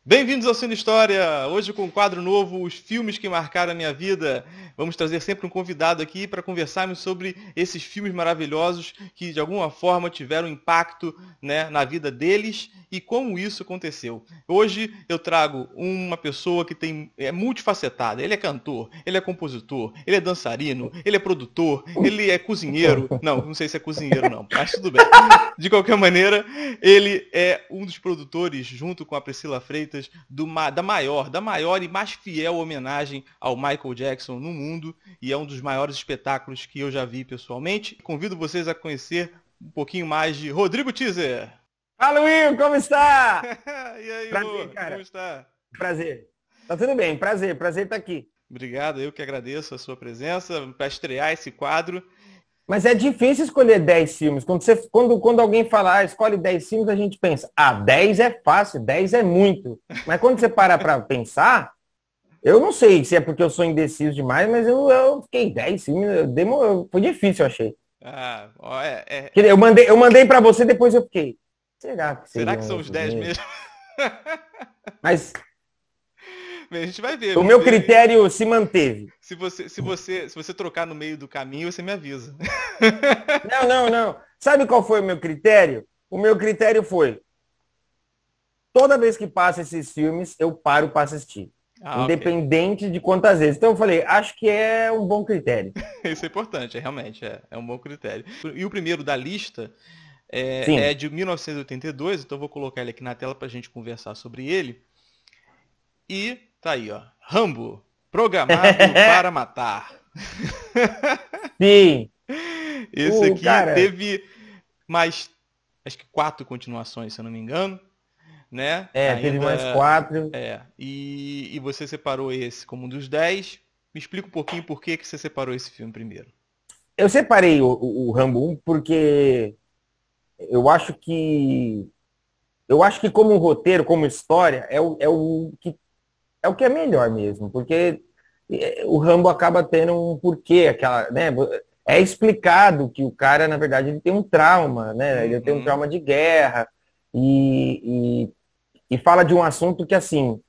Bem-vindos ao Cine História! Hoje com um quadro novo, os filmes que marcaram a minha vida. Vamos trazer sempre um convidado aqui para conversarmos sobre esses filmes maravilhosos que de alguma forma tiveram impacto, né, na vida deles e como isso aconteceu. Hoje eu trago uma pessoa que é multifacetada. Ele é cantor, ele é compositor, ele é dançarino, ele é produtor, ele é cozinheiro. Não sei se é cozinheiro não, mas tudo bem. De qualquer maneira, ele é um dos produtores, junto com a Priscila Freitas, da maior e mais fiel homenagem ao Michael Jackson no mundo, e é um dos maiores espetáculos que eu já vi pessoalmente. Convido vocês a conhecer um pouquinho mais de Rodrigo Teaser. Fala, Will, como está? E aí, Prazer, cara. Como está? Prazer. Tá tudo bem, prazer estar aqui. Obrigado, eu que agradeço a sua presença para estrear esse quadro. Mas é difícil escolher 10 filmes. Quando alguém fala, escolhe 10 filmes, a gente pensa, 10 é fácil, 10 é muito. Mas quando você para pra pensar, eu não sei se é porque eu sou indeciso demais, mas eu fiquei 10 filmes, foi difícil, eu achei. Eu mandei pra você, depois eu fiquei, será que são os 10 mesmo? Mas Bem, a gente vai ver. O meu critério se manteve. Se você trocar no meio do caminho, você me avisa. Não. Sabe qual foi o meu critério? O meu critério foi: toda vez que passa esses filmes, eu paro para assistir. Independente de quantas vezes. Então eu falei, acho que é um bom critério. Isso é importante, realmente. É um bom critério. E o primeiro da lista é de 1982, então eu vou colocar ele aqui na tela para a gente conversar sobre ele. E tá aí, ó. Rambo, programado para matar. Sim. Esse aqui cara... teve mais, acho que 4 continuações, se eu não me engano. Né? Teve mais 4. E você separou esse como um dos 10. Me explica um pouquinho por que você separou esse filme primeiro. Eu separei o Rambo 1 porque eu acho que como roteiro, como história, é o que é melhor mesmo, porque o Rambo acaba tendo um porquê, né? É explicado que o cara, na verdade, ele tem um trauma, né? Ele tem um trauma de guerra e fala de um assunto que, assim,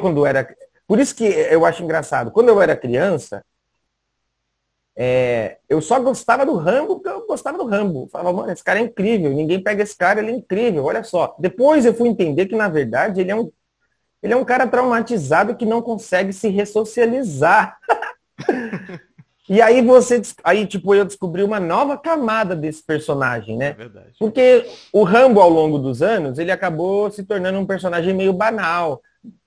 quando era... Por isso que eu acho engraçado. Quando eu era criança, eu só gostava do Rambo porque eu gostava do Rambo. Eu falava, mano, esse cara é incrível, ninguém pega esse cara, ele é incrível, olha só. Depois eu fui entender que, na verdade, ele é um cara traumatizado que não consegue se ressocializar. E aí eu descobri uma nova camada desse personagem, né? É verdade. Porque o Rambo, ao longo dos anos, ele acabou se tornando um personagem meio banal.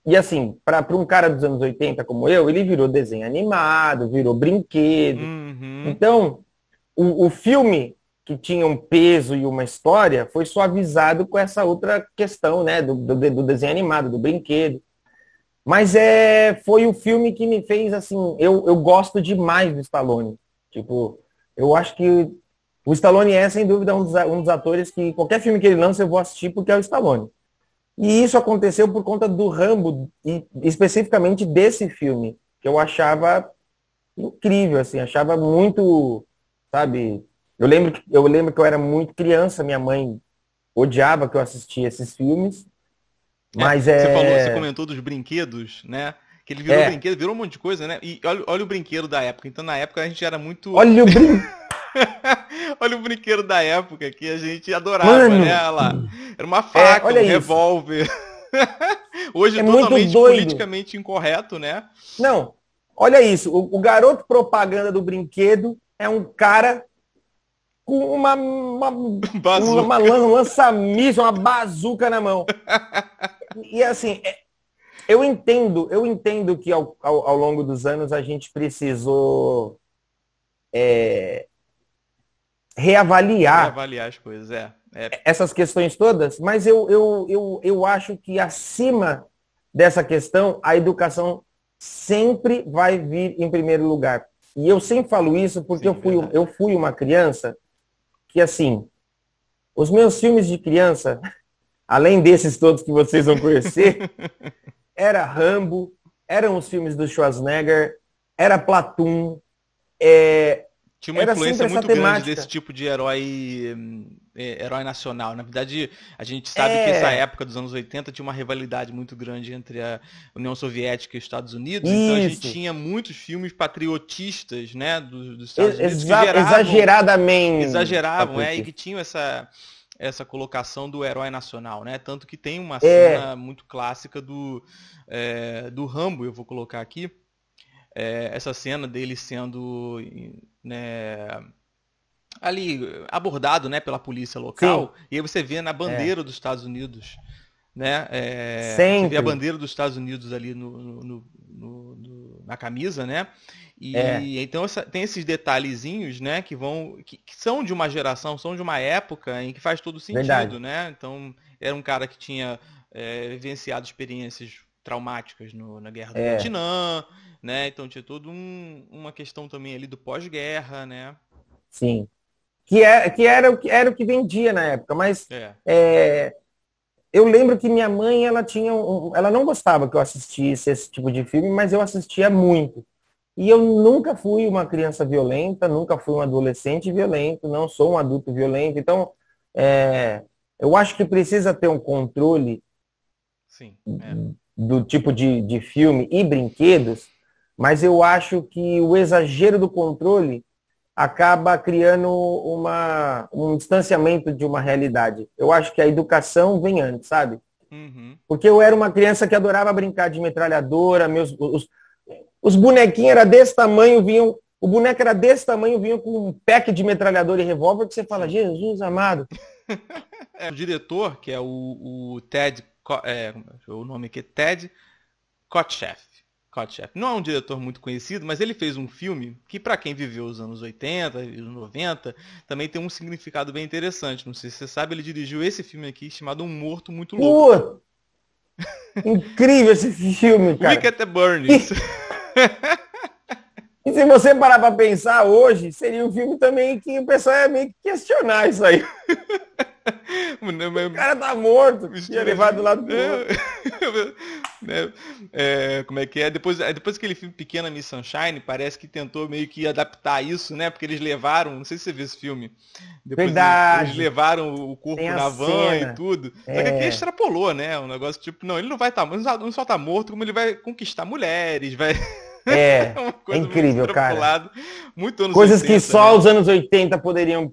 E assim, para um cara dos anos 80 como eu, ele virou desenho animado, virou brinquedo. Então, o filme que tinha um peso e uma história foi suavizado com essa outra questão, né? Do desenho animado, do brinquedo. Mas foi o filme que me fez, assim, eu gosto demais do Stallone. Tipo, eu acho que o Stallone é, sem dúvida, um dos atores que qualquer filme que ele lança eu vou assistir porque é o Stallone. E isso aconteceu por conta do Rambo, e especificamente desse filme, que eu achava incrível, assim, achava muito, sabe... Eu lembro que eu era muito criança, minha mãe odiava que eu assistia esses filmes. Mas você comentou dos brinquedos, né? Que ele virou brinquedo, virou um monte de coisa, né? E olha o brinquedo da época. Então, na época, a gente era muito... Olha o brinquedo! Olha o brinquedo da época que a gente adorava, né? Era uma faca, um revólver. Hoje, totalmente politicamente incorreto, né? Não, olha isso. O garoto propaganda do brinquedo é um cara com uma lança-míssil, uma bazuca na mão. E assim, eu entendo que ao longo dos anos a gente precisou reavaliar as coisas, essas questões todas, mas eu acho que acima dessa questão, a educação sempre vai vir em primeiro lugar. E eu sempre falo isso porque eu fui uma criança que, assim, os meus filmes de criança, além desses todos que vocês vão conhecer, era Rambo, eram os filmes do Schwarzenegger, era Platoon. Tinha uma influência muito grande desse tipo de herói herói nacional. Na verdade, a gente sabe que essa época dos anos 80 tinha uma rivalidade muito grande entre a União Soviética e os Estados Unidos. Então a gente tinha muitos filmes patriotistas, né, dos Estados Unidos que exageravam, e que tinham essa colocação do herói nacional, né? Tanto que tem uma cena muito clássica do Rambo, eu vou colocar aqui, essa cena dele sendo, né, ali abordado, né, pela polícia local. Sim. E aí você vê na bandeira dos Estados Unidos, né? Você vê a bandeira dos Estados Unidos ali na camisa, né? E então tem esses detalhezinhos, né, que são de uma geração, são de uma época em que faz todo sentido. Verdade. Né? Então era um cara que tinha vivenciado experiências traumáticas na guerra do Vietnã, né? Então tinha toda uma questão também ali do pós-guerra, né? Sim. Que era o que vendia na época, mas eu lembro que minha mãe, ela não gostava que eu assistisse esse tipo de filme, mas eu assistia muito. E eu nunca fui uma criança violenta, nunca fui um adolescente violento, não sou um adulto violento. Então, eu acho que precisa ter um controle. Sim, do tipo de filme e brinquedos, mas eu acho que o exagero do controle acaba criando um distanciamento de uma realidade. Eu acho que a educação vem antes, sabe? Uhum. Porque eu era uma criança que adorava brincar de metralhadora, os bonequinhos eram desse tamanho, o boneco era desse tamanho, vinha com um pack de metralhadora e revólver, que você fala, Jesus amado. O diretor, que é o Ted, o nome aqui é Ted Kotcheff. Não é um diretor muito conhecido, mas ele fez um filme que, para quem viveu os anos 80 e os 90, também tem um significado bem interessante. Não sei se você sabe, ele dirigiu esse filme aqui chamado Um Morto Muito Louco. Incrível esse filme, cara. Weekend at Bernie's. E se você parar pra pensar hoje, seria um filme também que o pessoal ia meio que questionar isso aí. O cara tá morto, ia levar do lado do outro. Como é que é? Depois aquele filme Pequena Miss Sunshine, parece que tentou meio que adaptar isso, né? Porque eles levaram, não sei se você viu esse filme. Depois eles levaram o corpo na van e tudo. Só que aqui extrapolou, né? Um negócio tipo, não, ele não vai estar, não só tá morto, como ele vai conquistar mulheres, vai... É incrível, cara. Muito anos Coisas 80, que só os anos 80 poderiam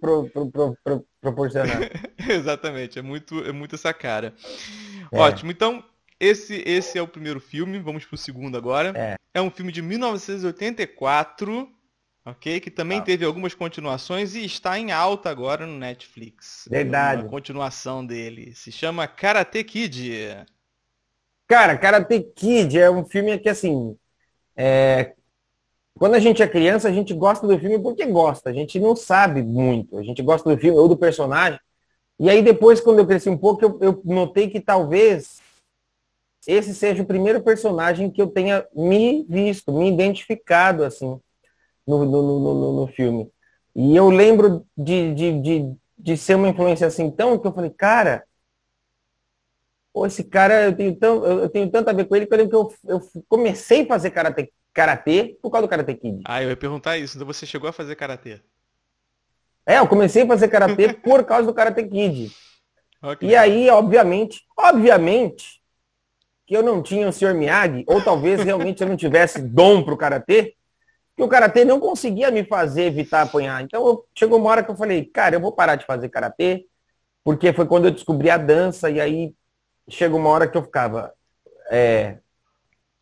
proporcionar. Exatamente, é muito essa cara. Ótimo, então esse é o primeiro filme, vamos pro segundo agora. É um filme de 1984, ok? Que também teve algumas continuações e está em alta agora no Netflix. Verdade. Uma continuação dele, se chama Karate Kid. Cara, Karate Kid é um filme que, assim... Quando a gente é criança, a gente gosta do filme porque gosta. A gente não sabe muito. A gente gosta do filme ou do personagem. E aí depois, quando eu cresci um pouco, eu notei que talvez esse seja o primeiro personagem que eu tenha me visto, me identificado, assim, no filme. E eu lembro de ser uma influência assim tão que eu falei, cara... Pô, esse cara, eu tenho tanto a ver com ele que eu lembro que eu comecei a fazer karatê por causa do Karate Kid. Eu ia perguntar isso, então você chegou a fazer karatê? Eu comecei a fazer karatê por causa do Karate Kid. Okay. E aí, obviamente, que eu não tinha o Sr. Miyagi, ou talvez realmente eu não tivesse dom pro karatê, que o karatê não conseguia me fazer evitar apanhar. Então, chegou uma hora que eu falei, cara, eu vou parar de fazer karatê, porque foi quando eu descobri a dança, e aí chega uma hora que eu ficava...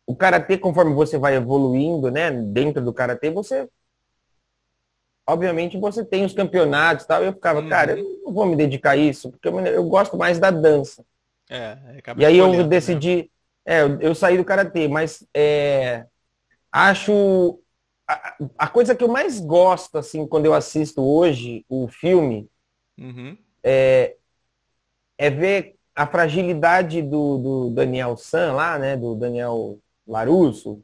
O karatê, conforme você vai evoluindo, né, dentro do karatê, obviamente você tem os campeonatos e tal, e eu ficava, cara, eu não vou me dedicar a isso, porque eu gosto mais da dança. E aí eu decidi, eu saí do karatê, mas acho... A coisa que eu mais gosto, assim, quando eu assisto hoje o filme, é ver a fragilidade do Daniel San lá, né? Do Daniel LaRusso.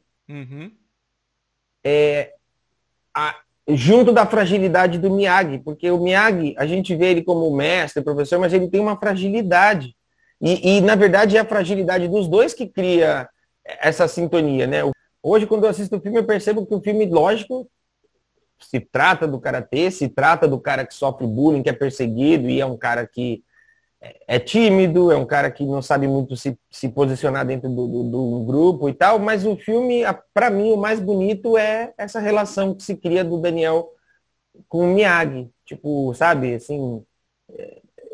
Junto da fragilidade do Miyagi. Porque o Miyagi, a gente vê ele como mestre, professor, mas ele tem uma fragilidade. E na verdade, é a fragilidade dos dois que cria essa sintonia, né? Hoje, quando eu assisto o filme, eu percebo que o filme, lógico, se trata do karatê, se trata do cara que sofre bullying, que é perseguido e é um cara que é tímido, é um cara que não sabe muito se posicionar dentro do grupo e tal, mas o filme, para mim, o mais bonito é essa relação que se cria do Daniel com o Miyagi. Tipo, sabe, assim,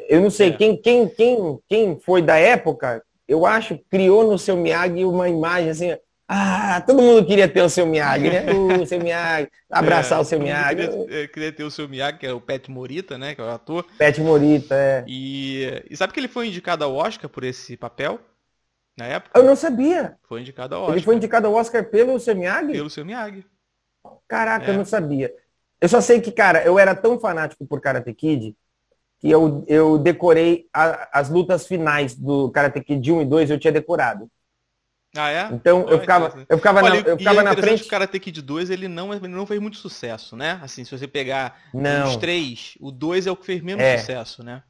eu não sei, quem foi da época, eu acho, criou no seu Miyagi uma imagem assim, todo mundo queria ter o seu Miyagi, né? O seu Miyagi, abraçar o seu Miyagi. Queria ter o seu Miyagi, que é o Pat Morita, né? Que é o ator. Pat Morita, é. E sabe que ele foi indicado ao Oscar por esse papel? Na época? Eu não sabia. Foi indicado ao Oscar. Ele foi indicado ao Oscar pelo seu Miyagi? Pelo seu Miyagi. Caraca, eu não sabia. Eu só sei que, cara, eu era tão fanático por Karate Kid que eu decorei as lutas finais do Karate Kid 1 e 2, eu tinha decorado. Ah, é? Então eu ficava na frente. O Karate Kid 2 ele não fez muito sucesso, né? Assim, se você pegar os 3, o 2 é o que fez menos sucesso, né?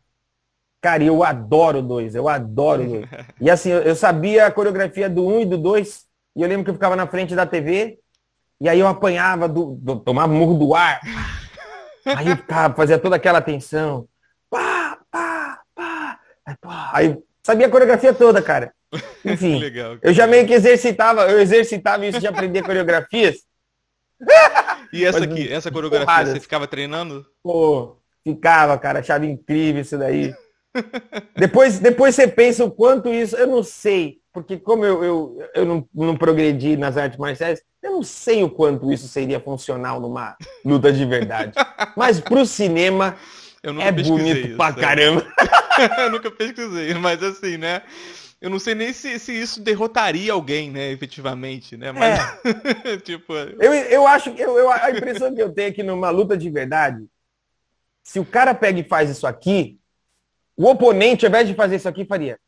Cara, eu adoro o 2, eu adoro o 2. E assim, eu sabia a coreografia do 1 e do 2, e eu lembro que eu ficava na frente da TV, e aí eu apanhava, tomava murro do ar. Aí eu ficava, fazia toda aquela tensão. Pá, pá, pá. Aí sabia a coreografia toda, cara. Enfim, legal, eu já meio que exercitava isso de aprender coreografias. E essa coreografia, você ficava treinando? Pô, ficava, cara, achava incrível isso daí. Depois você pensa o quanto isso, eu não sei, porque como eu não progredi nas artes marciais, eu não sei o quanto isso seria funcional numa luta de verdade. Mas pro cinema é bonito isso, pra caramba. Eu nunca pesquisei, mas assim, né? Eu não sei nem se isso derrotaria alguém, né, efetivamente, né? Mas, tipo... Eu acho que a impressão que eu tenho é que numa luta de verdade, se o cara pega e faz isso aqui, o oponente, ao invés de fazer isso aqui, faria.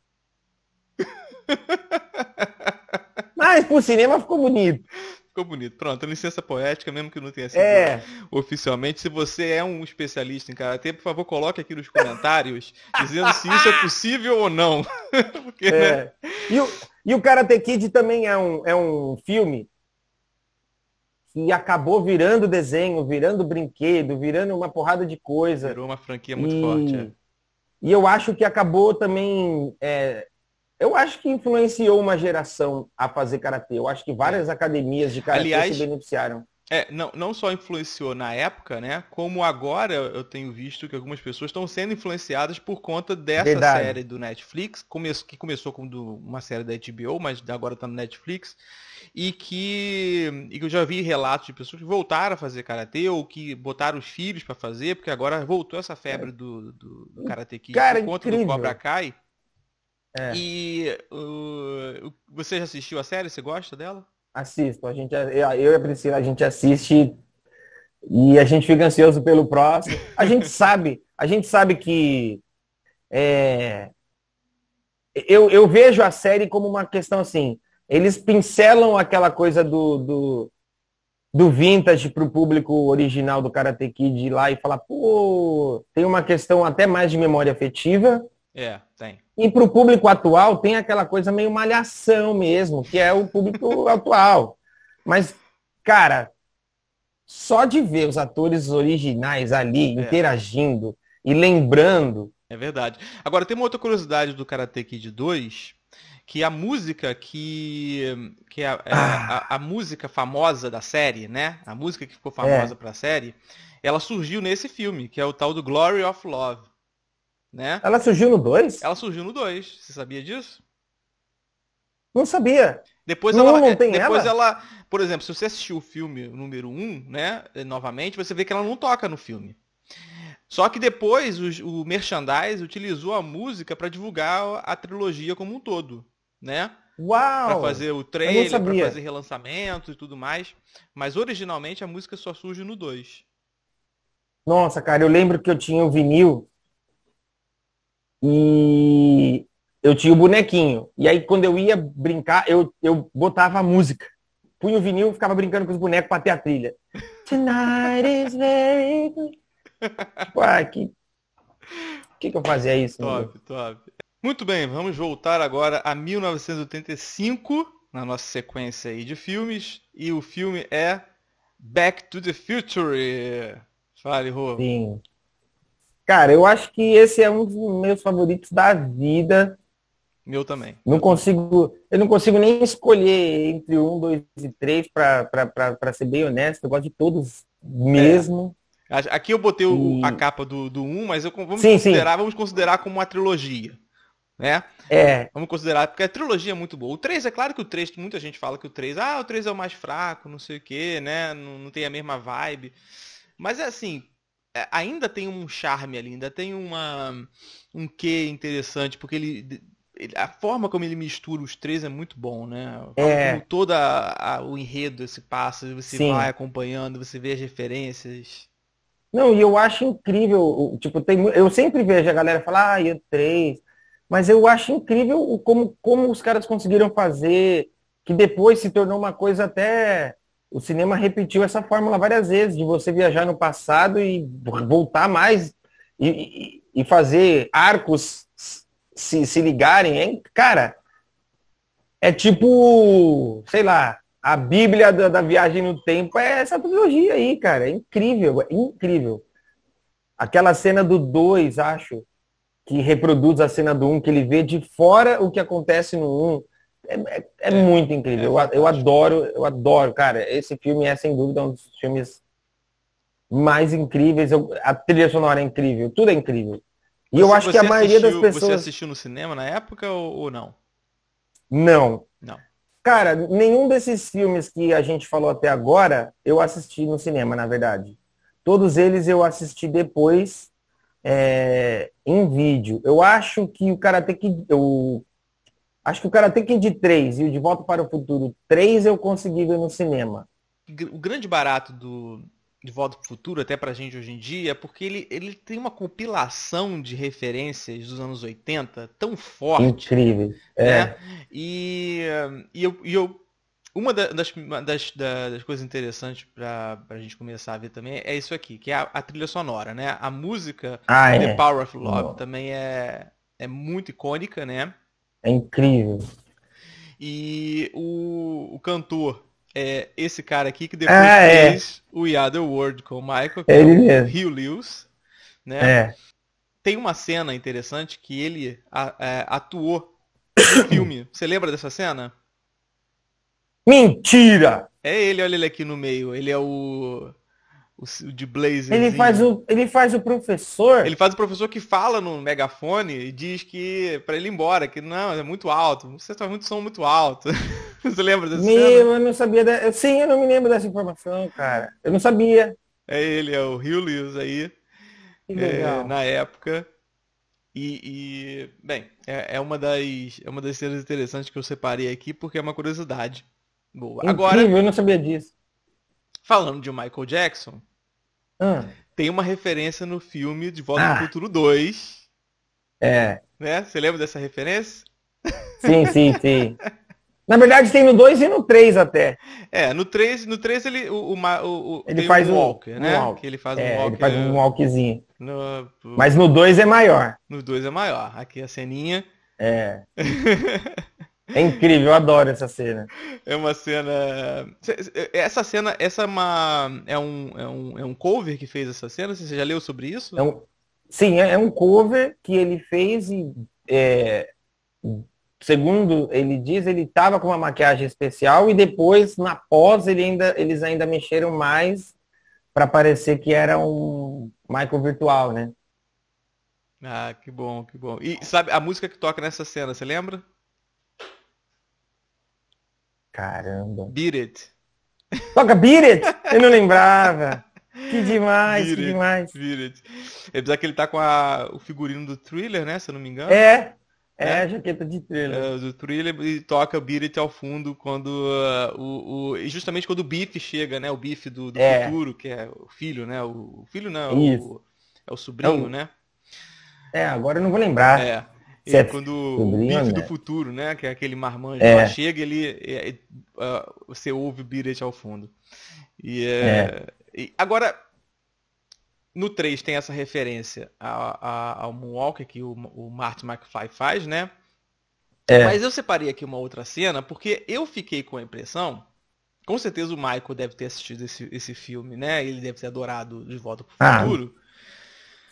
Mas pro cinema ficou bonito. Ficou bonito. Pronto, licença poética, mesmo que não tenha sido oficialmente. Se você é um especialista em karatê, por favor, coloque aqui nos comentários dizendo se isso é possível ou não. Porque, né? E o Karate Kid também é um filme que acabou virando desenho, virando brinquedo, virando uma porrada de coisa. Virou uma franquia muito forte. E eu acho que acabou também... eu acho que influenciou uma geração a fazer karatê. Eu acho que várias academias de karatê se beneficiaram. Não só influenciou na época, né? Como agora eu tenho visto que algumas pessoas estão sendo influenciadas por conta dessa série do Netflix, que começou como uma série da HBO, mas agora está no Netflix, e que eu já vi relatos de pessoas que voltaram a fazer karatê ou que botaram os filhos para fazer, porque agora voltou essa febre do Karate Kid por conta do Cobra Kai. E você já assistiu a série? Você gosta dela? Assisto. Eu e a Priscila, a gente assiste e a gente fica ansioso pelo próximo. A gente sabe que eu vejo a série como uma questão assim, eles pincelam aquela coisa do vintage pro público original do Karate Kid ir lá e falar, pô, tem uma questão até mais de memória afetiva. Tem. E para o público atual tem aquela coisa meio malhação mesmo, que é o público atual. Mas, cara, só de ver os atores originais ali interagindo e lembrando. É verdade. Agora, tem uma outra curiosidade do Karate Kid 2, que a música a música famosa da série, né? A música que ficou famosa para a série, ela surgiu nesse filme, que é o tal do Glory of Love. Né? Ela surgiu no 2? Ela surgiu no 2. Você sabia disso? Não sabia. Depois ela, por exemplo, se você assistiu o filme número 1, né, novamente, você vê que ela não toca no filme. Só que depois o merchandise utilizou a música para divulgar a trilogia como um todo, né? Uau! Para fazer o trailer, para fazer relançamento e tudo mais. Mas originalmente a música só surge no 2. Nossa, cara, eu lembro que eu tinha o vinil e eu tinha o bonequinho. E aí, quando eu ia brincar, eu botava a música. Punha o vinil e ficava brincando com os bonecos para ter a trilha. Tonight is very good. Tipo, que eu fazia isso? Top. Muito bem, vamos voltar agora a 1985, na nossa sequência aí de filmes. E o filme é Back to the Future. Fale, Rô. Sim. Cara, eu acho que esse é um dos meus favoritos da vida. Meu também. Eu não consigo nem escolher entre um, dois e três, para ser bem honesto. Eu gosto de todos mesmo. Aqui eu botei a capa do 1, mas Sim. vamos considerar como uma trilogia, né? Vamos considerar, porque a trilogia é muito boa. O 3, é claro que o 3, muita gente fala que o 3 é o mais fraco, não sei o quê, né? Não tem a mesma vibe. Mas é assim, ainda tem um charme ali, ainda tem um quê interessante, porque a forma como ele mistura os três é muito bom, né? A forma como todo o enredo se passa, você vai acompanhando, você vê as referências. Não, e eu acho incrível, tipo, eu sempre vejo a galera falar, e o 3, mas eu acho incrível como os caras conseguiram fazer, que depois se tornou uma coisa até. O cinema repetiu essa fórmula várias vezes, de você viajar no passado e voltar mais e fazer arcos se ligarem, hein? Cara, é tipo, sei lá, a Bíblia da viagem no tempo é essa trilogia aí, cara. É incrível, é incrível. Aquela cena do 2, acho, que reproduz a cena do 1, que ele vê de fora o que acontece no 1. É muito incrível. Eu adoro, cara. Esse filme é, sem dúvida, um dos filmes mais incríveis. A trilha sonora é incrível, tudo é incrível. E eu acho que a maioria das pessoas... Você assistiu no cinema na época ou não? Não. Não. Cara, nenhum desses filmes que a gente falou até agora, eu assisti no cinema, na verdade. Todos eles eu assisti depois em vídeo. Eu acho que o Karate Kid 3 e o De Volta para o Futuro 3 eu consegui ver no cinema. O grande barato De Volta para o Futuro, até pra gente hoje em dia, é porque ele tem uma compilação de referências dos anos 80 tão forte. Incrível. Né? Uma das coisas interessantes pra gente começar a ver também é isso aqui, que é a trilha sonora, né? A música The Power of Love também é muito icônica, né? É incrível. E o cantor é esse cara aqui que depois fez o We Are The World com o Michael, que é o Hugh Lewis, né? Tem uma cena interessante que ele atuou no filme. Você lembra dessa cena? Mentira! É ele, olha ele aqui no meio. Ele é o de Blazer. Ele faz o professor? Ele faz o professor que fala no megafone e diz que pra ele ir embora, que não, é muito alto. Você faz muito som muito alto. Você lembra dessa cena? Eu não sabia. Sim, eu não me lembro dessa informação, cara. Eu não sabia. É ele, é o Hugh Lewis aí. Que legal. Na época. Bem, é uma das cenas interessantes que eu separei aqui porque é uma curiosidade. Boa. Incrível, agora, eu não sabia disso. Falando de Michael Jackson, tem uma referência no filme De Volta para o Futuro 2. Né? Você lembra dessa referência? Sim. Na verdade tem no 2 e no 3 até. No 3 ele ele faz um walker, né? Walk. Que ele faz um walker. Ele faz um walkzinho. Mas no 2 é maior. No 2 é maior. Aqui a ceninha. É incrível, eu adoro essa cena. É uma cena. Essa cena, é um cover que fez essa cena? Você já leu sobre isso? Sim, é um cover que ele fez e segundo ele diz, ele estava com uma maquiagem especial e depois, na pós, eles ainda mexeram mais para parecer que era um Michael virtual, né? Ah, que bom, que bom. E sabe a música que toca nessa cena, você lembra? Caramba. Beat It. Toca Beat It? Eu não lembrava. Que demais, que demais. Beat It. Apesar que ele tá com o figurino do Thriller, né? Se eu não me engano. A jaqueta de Thriller. Do Thriller e toca Beat It ao fundo quando e justamente quando o Biff chega, né? O Biff do futuro, que é o filho, né? O filho não, é o sobrinho, né? Agora eu não vou lembrar. Quando o Biff do futuro, né? Que é aquele marmanjo lá chega, você ouve o Beat It ao fundo. E agora, no 3 tem essa referência ao Moonwalker que o Marty McFly faz, né? Mas eu separei aqui uma outra cena porque eu fiquei com a impressão Com certeza o Michael deve ter assistido esse filme, né? Ele deve ter adorado De Volta pro Ah, Futuro.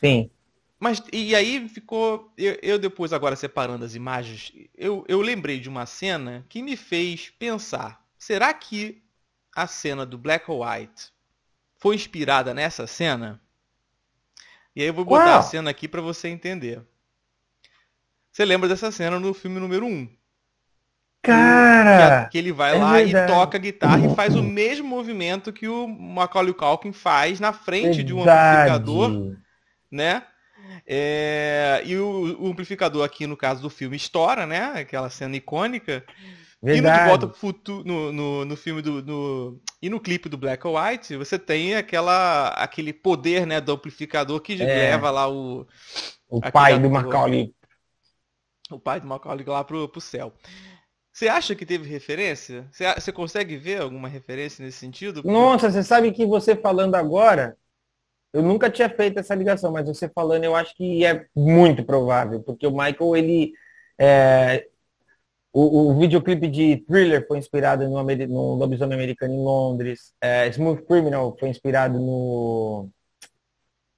sim. Mas, e aí ficou. Eu depois, agora separando as imagens, eu lembrei de uma cena que me fez pensar: será que a cena do Black or White foi inspirada nessa cena? E aí eu vou botar a Qual? cena aqui pra você entender. Você lembra dessa cena no filme número 1? Cara, Que ele vai é lá e verdade. toca a guitarra e faz o mesmo movimento que o Macaulay Culkin faz na frente de um amplificador, Verdade. né? E o amplificador aqui, no caso do filme, estoura, né? Aquela cena icônica. E no De Volta Verdade. pro Futuro, no filme e no clipe do Black or White, você tem aquele poder, né, do amplificador que É, leva lá o aquele pai do ator, Macaulay. o pai do Macaulay lá pro céu. Você acha que teve referência? Você consegue ver alguma referência nesse sentido? Nossa, você sabe que você falando agora, eu nunca tinha feito essa ligação, mas você falando, eu acho que é muito provável, porque o Michael, ele, é, o videoclipe de Thriller foi inspirado no Lobisomem Americano em Londres, Smooth Criminal foi inspirado no...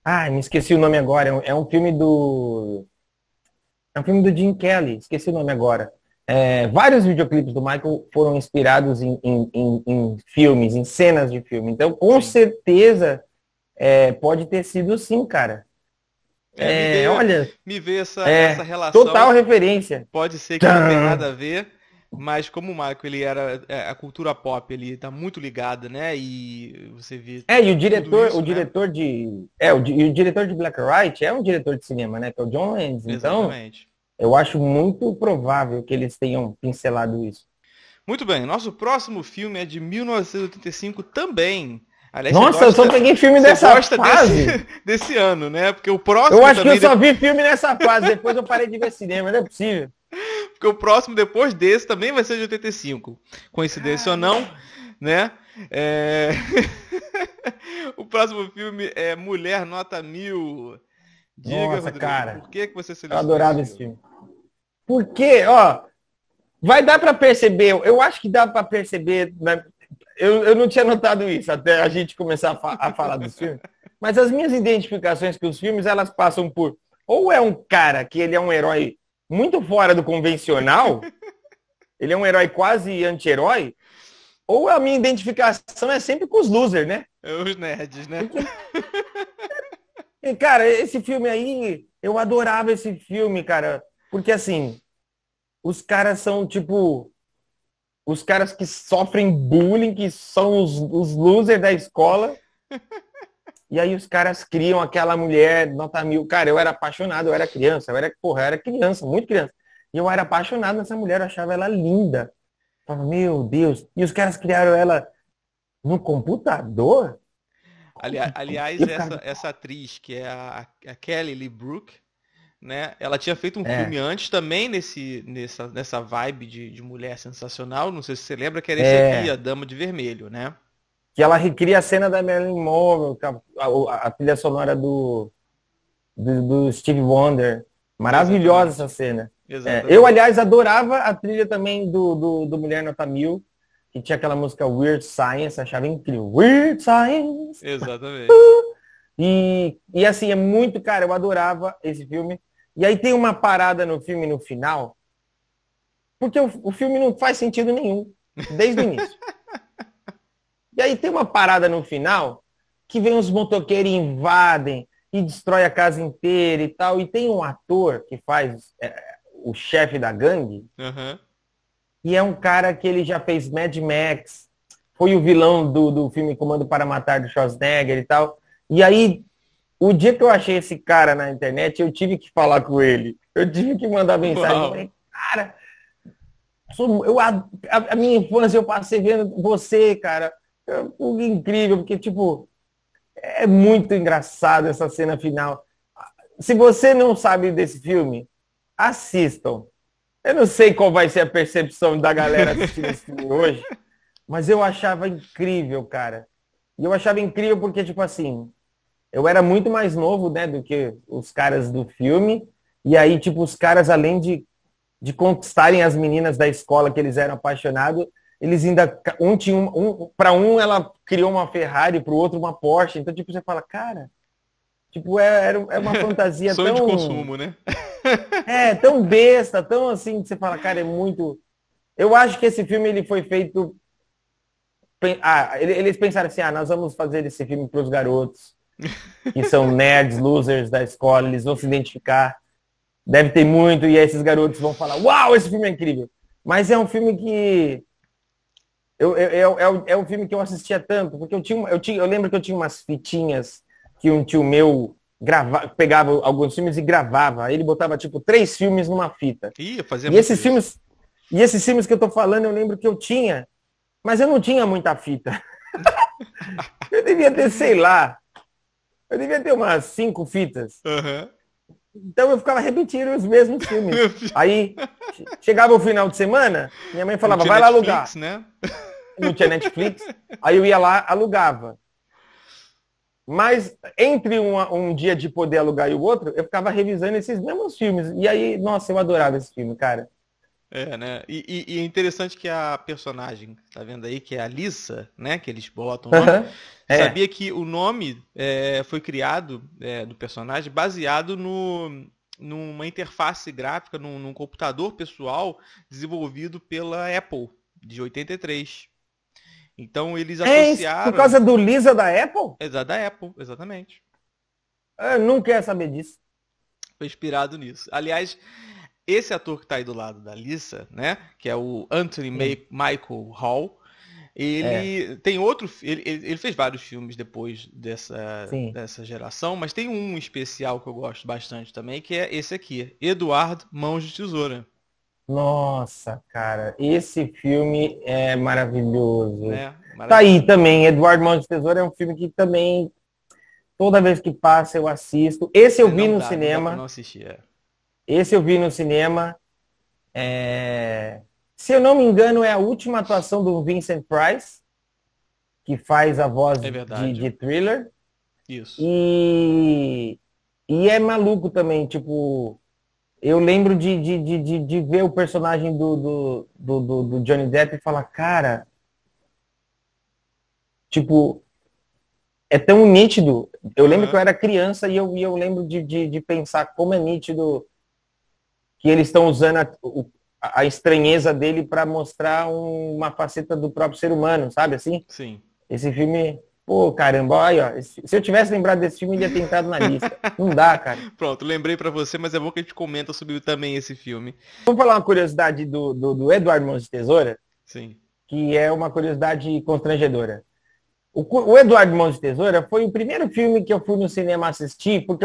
Ah, me esqueci o nome agora, é um filme do Jim Kelly, esqueci o nome agora. Vários videoclipes do Michael foram inspirados em filmes, em cenas de filme. Então, com Sim. certeza, pode ter sido sim, cara. Me veio, Olha, me veio essa total relação. referência. Pode ser que não tenha nada Tchan! a ver, mas como o Michael, ele era a cultura pop, ele tá muito ligado, né? E você vê E o tudo diretor, isso, né? e o diretor de Black or White é um diretor de cinema, né? Que é o John Landis. Então, Exatamente. eu acho muito provável que eles tenham pincelado isso. Muito bem, nosso próximo filme é de 1985 também. Aliás, Nossa, eu só peguei filme você dessa gosta desse, fase. desse ano, né? Porque o Eu próximo acho que eu também, só vi filme nessa fase, depois eu parei de ver cinema, não é possível. porque o próximo depois desse também vai ser de 85. Coincidência ou não, né? É... o próximo filme é Mulher Nota 1000. Diga, Nossa, Rodrigo, cara, por que você eu selecionou esse adorava esse filme? filme. Porque, ó, vai dar pra perceber, eu acho que dá pra perceber, né? Eu não tinha notado isso até a gente começar a falar dos filmes, mas as minhas identificações com os filmes, elas passam por, ou é um cara que ele é um herói muito fora do convencional, ele é um herói quase anti-herói, ou a minha identificação é sempre com os losers, né? É os nerds, né? Porque, cara, esse filme aí, eu adorava esse filme, cara. Porque assim, os caras são tipo, os caras que sofrem bullying, que são os losers da escola. E aí os caras criam aquela mulher nota 1000. Cara, eu era apaixonado, eu era criança, eu era criança, muito criança. E eu era apaixonado nessa mulher, eu achava ela linda. Eu falava, meu Deus. E os caras criaram ela no computador? E Aliás, eu ficava, essa atriz, que é a Kelly Lee Brook, né? Ela tinha feito um filme é, antes também nessa vibe de mulher sensacional. Não sei se você lembra, que era esse aqui, A é, Dama de Vermelho, né? que ela recria a cena da Marilyn Monroe, a trilha sonora do Steve Wonder. Maravilhosa essa Exatamente. cena. Eu, Exatamente. aliás, adorava a trilha também do Mulher Nota 1000, que tinha aquela música Weird Science, achava incrível. Weird Science. Exatamente. E assim, é muito, cara, eu adorava esse filme. E aí tem uma parada no filme no final, porque o filme não faz sentido nenhum, desde o início. E aí tem uma parada no final que vem uns motoqueiros e invadem e destrói a casa inteira e tal. E tem um ator que faz o chefe da gangue, Uhum. e é um cara que ele já fez Mad Max, foi o vilão do filme Comando para Matar do Schwarzenegger e tal. E aí, o dia que eu achei esse cara na internet, eu tive que falar com ele. Eu tive que mandar mensagem. Eu Uau. falei, cara, a minha infância eu passei vendo você, cara. Foi incrível, porque, tipo, é muito engraçado essa cena final. Se você não sabe desse filme, assistam. Eu não sei qual vai ser a percepção da galera assistindo esse filme hoje, mas eu achava incrível, cara. E eu achava incrível porque, tipo assim, eu era muito mais novo, né, do que os caras do filme. E aí, tipo, os caras, além de conquistarem as meninas da escola que eles eram apaixonados, Eles ainda, um tinha para um ela criou uma Ferrari, para o outro uma Porsche. Então, tipo, você fala, cara, tipo, é uma fantasia Sonho de tão, consumo, né? tão besta, tão assim, que você fala, cara, é muito. Eu acho que esse filme ele foi feito. Eles pensaram assim, nós vamos fazer esse filme para os garotos que são nerds, losers da escola, eles vão se identificar. Deve ter muito, e aí esses garotos vão falar, uau, esse filme é incrível. Mas é um filme que é um filme que eu assistia tanto, porque eu lembro que eu tinha umas fitinhas que um tio meu pegava alguns filmes e gravava. Aí ele botava, tipo, 3 filmes numa fita. Ih, fazia E muito esses isso. filmes, e esses filmes que eu tô falando, eu lembro que eu tinha, mas eu não tinha muita fita. Eu devia ter, sei lá, eu devia ter umas 5 fitas. Uhum. Então eu ficava repetindo os mesmos filmes. Aí chegava o final de semana, minha mãe falava, vai lá Netflix, alugar. Né? Não tinha Netflix. Aí eu ia lá, alugava. Mas entre um dia de poder alugar e o outro, eu ficava revisando esses mesmos filmes. E aí, nossa, eu adorava esse filme, cara. Né? E é interessante que a personagem, tá vendo aí, que é a Lisa, né? Que eles botam o nome. Sabia que o nome foi criado do personagem baseado numa interface gráfica, num computador pessoal desenvolvido pela Apple, de 83. Então eles associaram. Por causa do Lisa da Apple? Da Apple, exatamente. Eu não quero saber disso. Foi inspirado nisso. Aliás, esse ator que está aí do lado da Lisa, né? Que é o Anthony Michael Hall. Ele tem outro. Ele fez vários filmes depois dessa geração, mas tem um especial que eu gosto bastante também, que é esse aqui, Eduardo Mãos de Tesoura. Nossa, cara, esse filme é maravilhoso. Maravilhoso. Tá aí também, Eduardo Mãos de Tesoura é um filme que também, toda vez que passa, eu assisto. Esse eu vi no cinema. Não dá pra não assistir, Esse eu vi no cinema. Se eu não me engano, é a última atuação do Vincent Price, que faz a voz de Thriller. Isso. E é maluco também, tipo, eu lembro de ver o personagem do Johnny Depp e falar, cara, tipo, é tão nítido. Eu lembro que eu era criança e eu lembro de pensar como é nítido que eles estão usando a estranheza dele para mostrar uma faceta do próprio ser humano, sabe assim? Sim. Esse filme, pô, caramba, olha, ó, se eu tivesse lembrado desse filme, ele ia ter entrado na lista. Não dá, cara. Pronto, lembrei pra você, mas é bom que a gente comenta sobre também esse filme. Vamos falar uma curiosidade do Eduardo Mãos de Tesoura? Sim. Que é uma curiosidade constrangedora. O Eduardo Mãos de Tesoura foi o primeiro filme que eu fui no cinema assistir, porque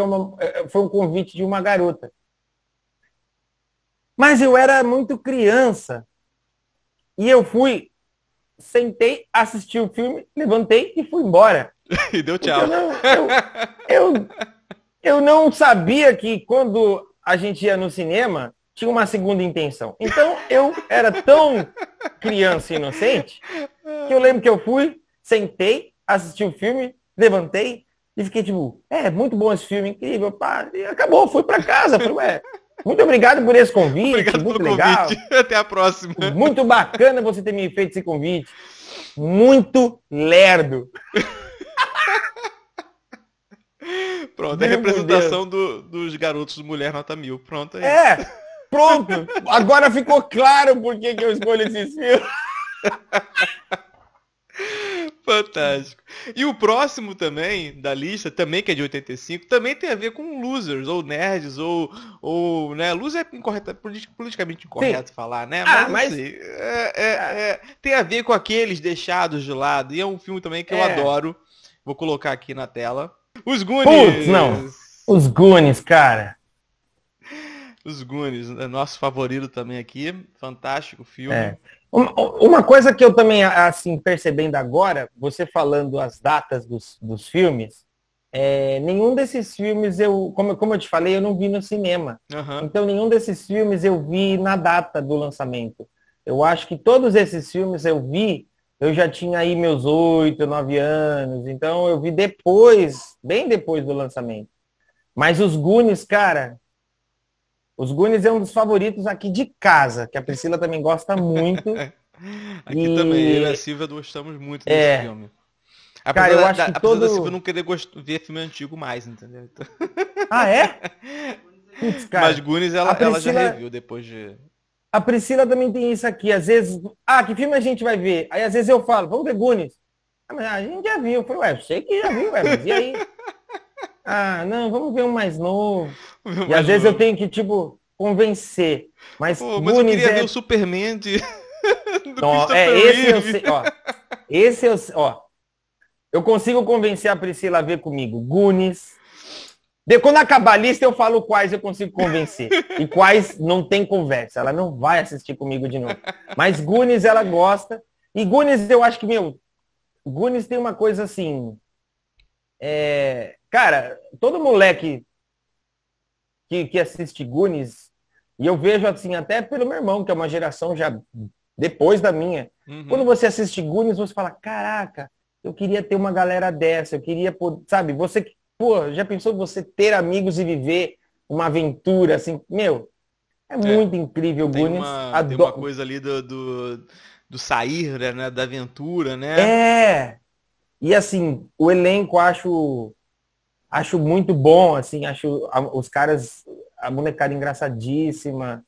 foi um convite de uma garota. Mas eu era muito criança. E eu fui, sentei, assisti o filme, levantei e fui embora. E deu tchau. Eu não sabia que quando a gente ia no cinema, tinha uma segunda intenção. Então, eu era tão criança e inocente, que eu lembro que eu fui, sentei, assisti o filme, levantei e fiquei tipo, muito bom esse filme, incrível, pá. E acabou, fui pra casa. Falei, muito obrigado por esse convite. Obrigado muito pelo legal. Convite. Até a próxima. Muito bacana você ter me feito esse convite. Muito lerdo. Pronto, é a representação dos garotos de Mulher Nota 1000. Pronto aí. Pronto. Agora ficou claro por que eu escolho esses filmes. Fantástico. E o próximo também, da lista, também que é de 85, também tem a ver com losers, ou nerds, ou né, loser é politicamente incorreto falar, né? Mas assim, tem a ver com aqueles deixados de lado, e é um filme também que eu adoro. Vou colocar aqui na tela. Os Goonies! Putz, não. Os Goonies, cara. Os Goonies, nosso favorito também aqui. Fantástico filme. Uma coisa que eu também, assim, percebendo agora, você falando as datas dos filmes, nenhum desses filmes como eu te falei, eu não vi no cinema. Uhum. Então, nenhum desses filmes eu vi na data do lançamento. Eu acho que todos esses filmes eu já tinha aí meus 8, 9 anos. Então, eu vi bem depois do lançamento. Mas os Goonies, cara... Os Goonies é um dos favoritos aqui de casa, que a Priscila também gosta muito. Aqui também, eu e a Silvia gostamos muito desse filme. Cara, eu acho que apesar da Silvia não querer ver filme antigo mais, entendeu? Então... Ah, é? Putz, cara. Mas Goonies ela já reviu depois de... A Priscila também tem isso aqui. Às vezes, que filme a gente vai ver? Aí às vezes eu falo, vamos ver Goonies. Mas a gente já viu. Eu falei, eu sei que já viu, mas e aí? Não, vamos ver um mais novo. E às vezes eu tenho que, tipo, convencer. Mas, mas eu queria ver o Superman de... esse eu sei, ó. Esse eu sei, ó. Eu consigo convencer a Priscila a ver comigo. Goonies. Quando acabar a lista, eu falo quais eu consigo convencer. E quais não tem conversa. Ela não vai assistir comigo de novo. Mas Goonies ela gosta. E Goonies eu acho que, Goonies tem uma coisa assim... Cara, todo moleque que assiste Goonies, e eu vejo assim, até pelo meu irmão, que é uma geração já depois da minha. Quando você assiste Goonies, você fala, caraca, eu queria ter uma galera dessa, eu queria, sabe, você, já pensou você ter amigos e viver uma aventura, assim, é muito incrível, Goonies. Tem uma coisa ali do sair, né, da aventura, né? E assim, o elenco acho muito bom, assim, acho os caras, a molecada engraçadíssima.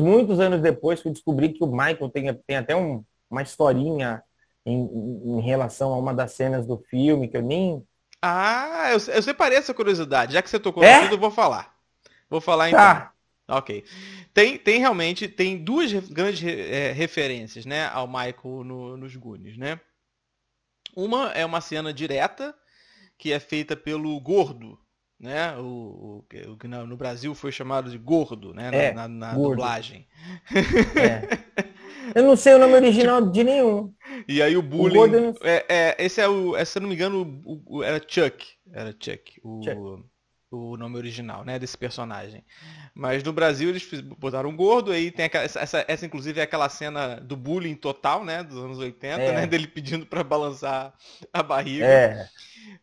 Muitos anos depois, fui descobrir que o Michael tem até uma historinha em relação a uma das cenas do filme, que eu nem... eu separei essa curiosidade. Já que você tocou no assunto, eu vou falar. Vou falar então. Tá. Ok. Tem realmente, tem duas grandes referências, né, ao Michael nos Goonies, né? Uma é uma cena direta, que é feita pelo Gordo, né? O que no Brasil foi chamado de Gordo, né? Na Gordo. dublagem. Eu não sei o nome original de nenhum. E aí o bullying... O Gordo, esse se eu não me engano, era Chuck. Era Chuck, o nome original, né? Desse personagem. Mas no Brasil eles botaram um Gordo, aí tem essa inclusive é aquela cena do bullying total, né? Dos anos 80, né? Dele pedindo pra balançar a barriga.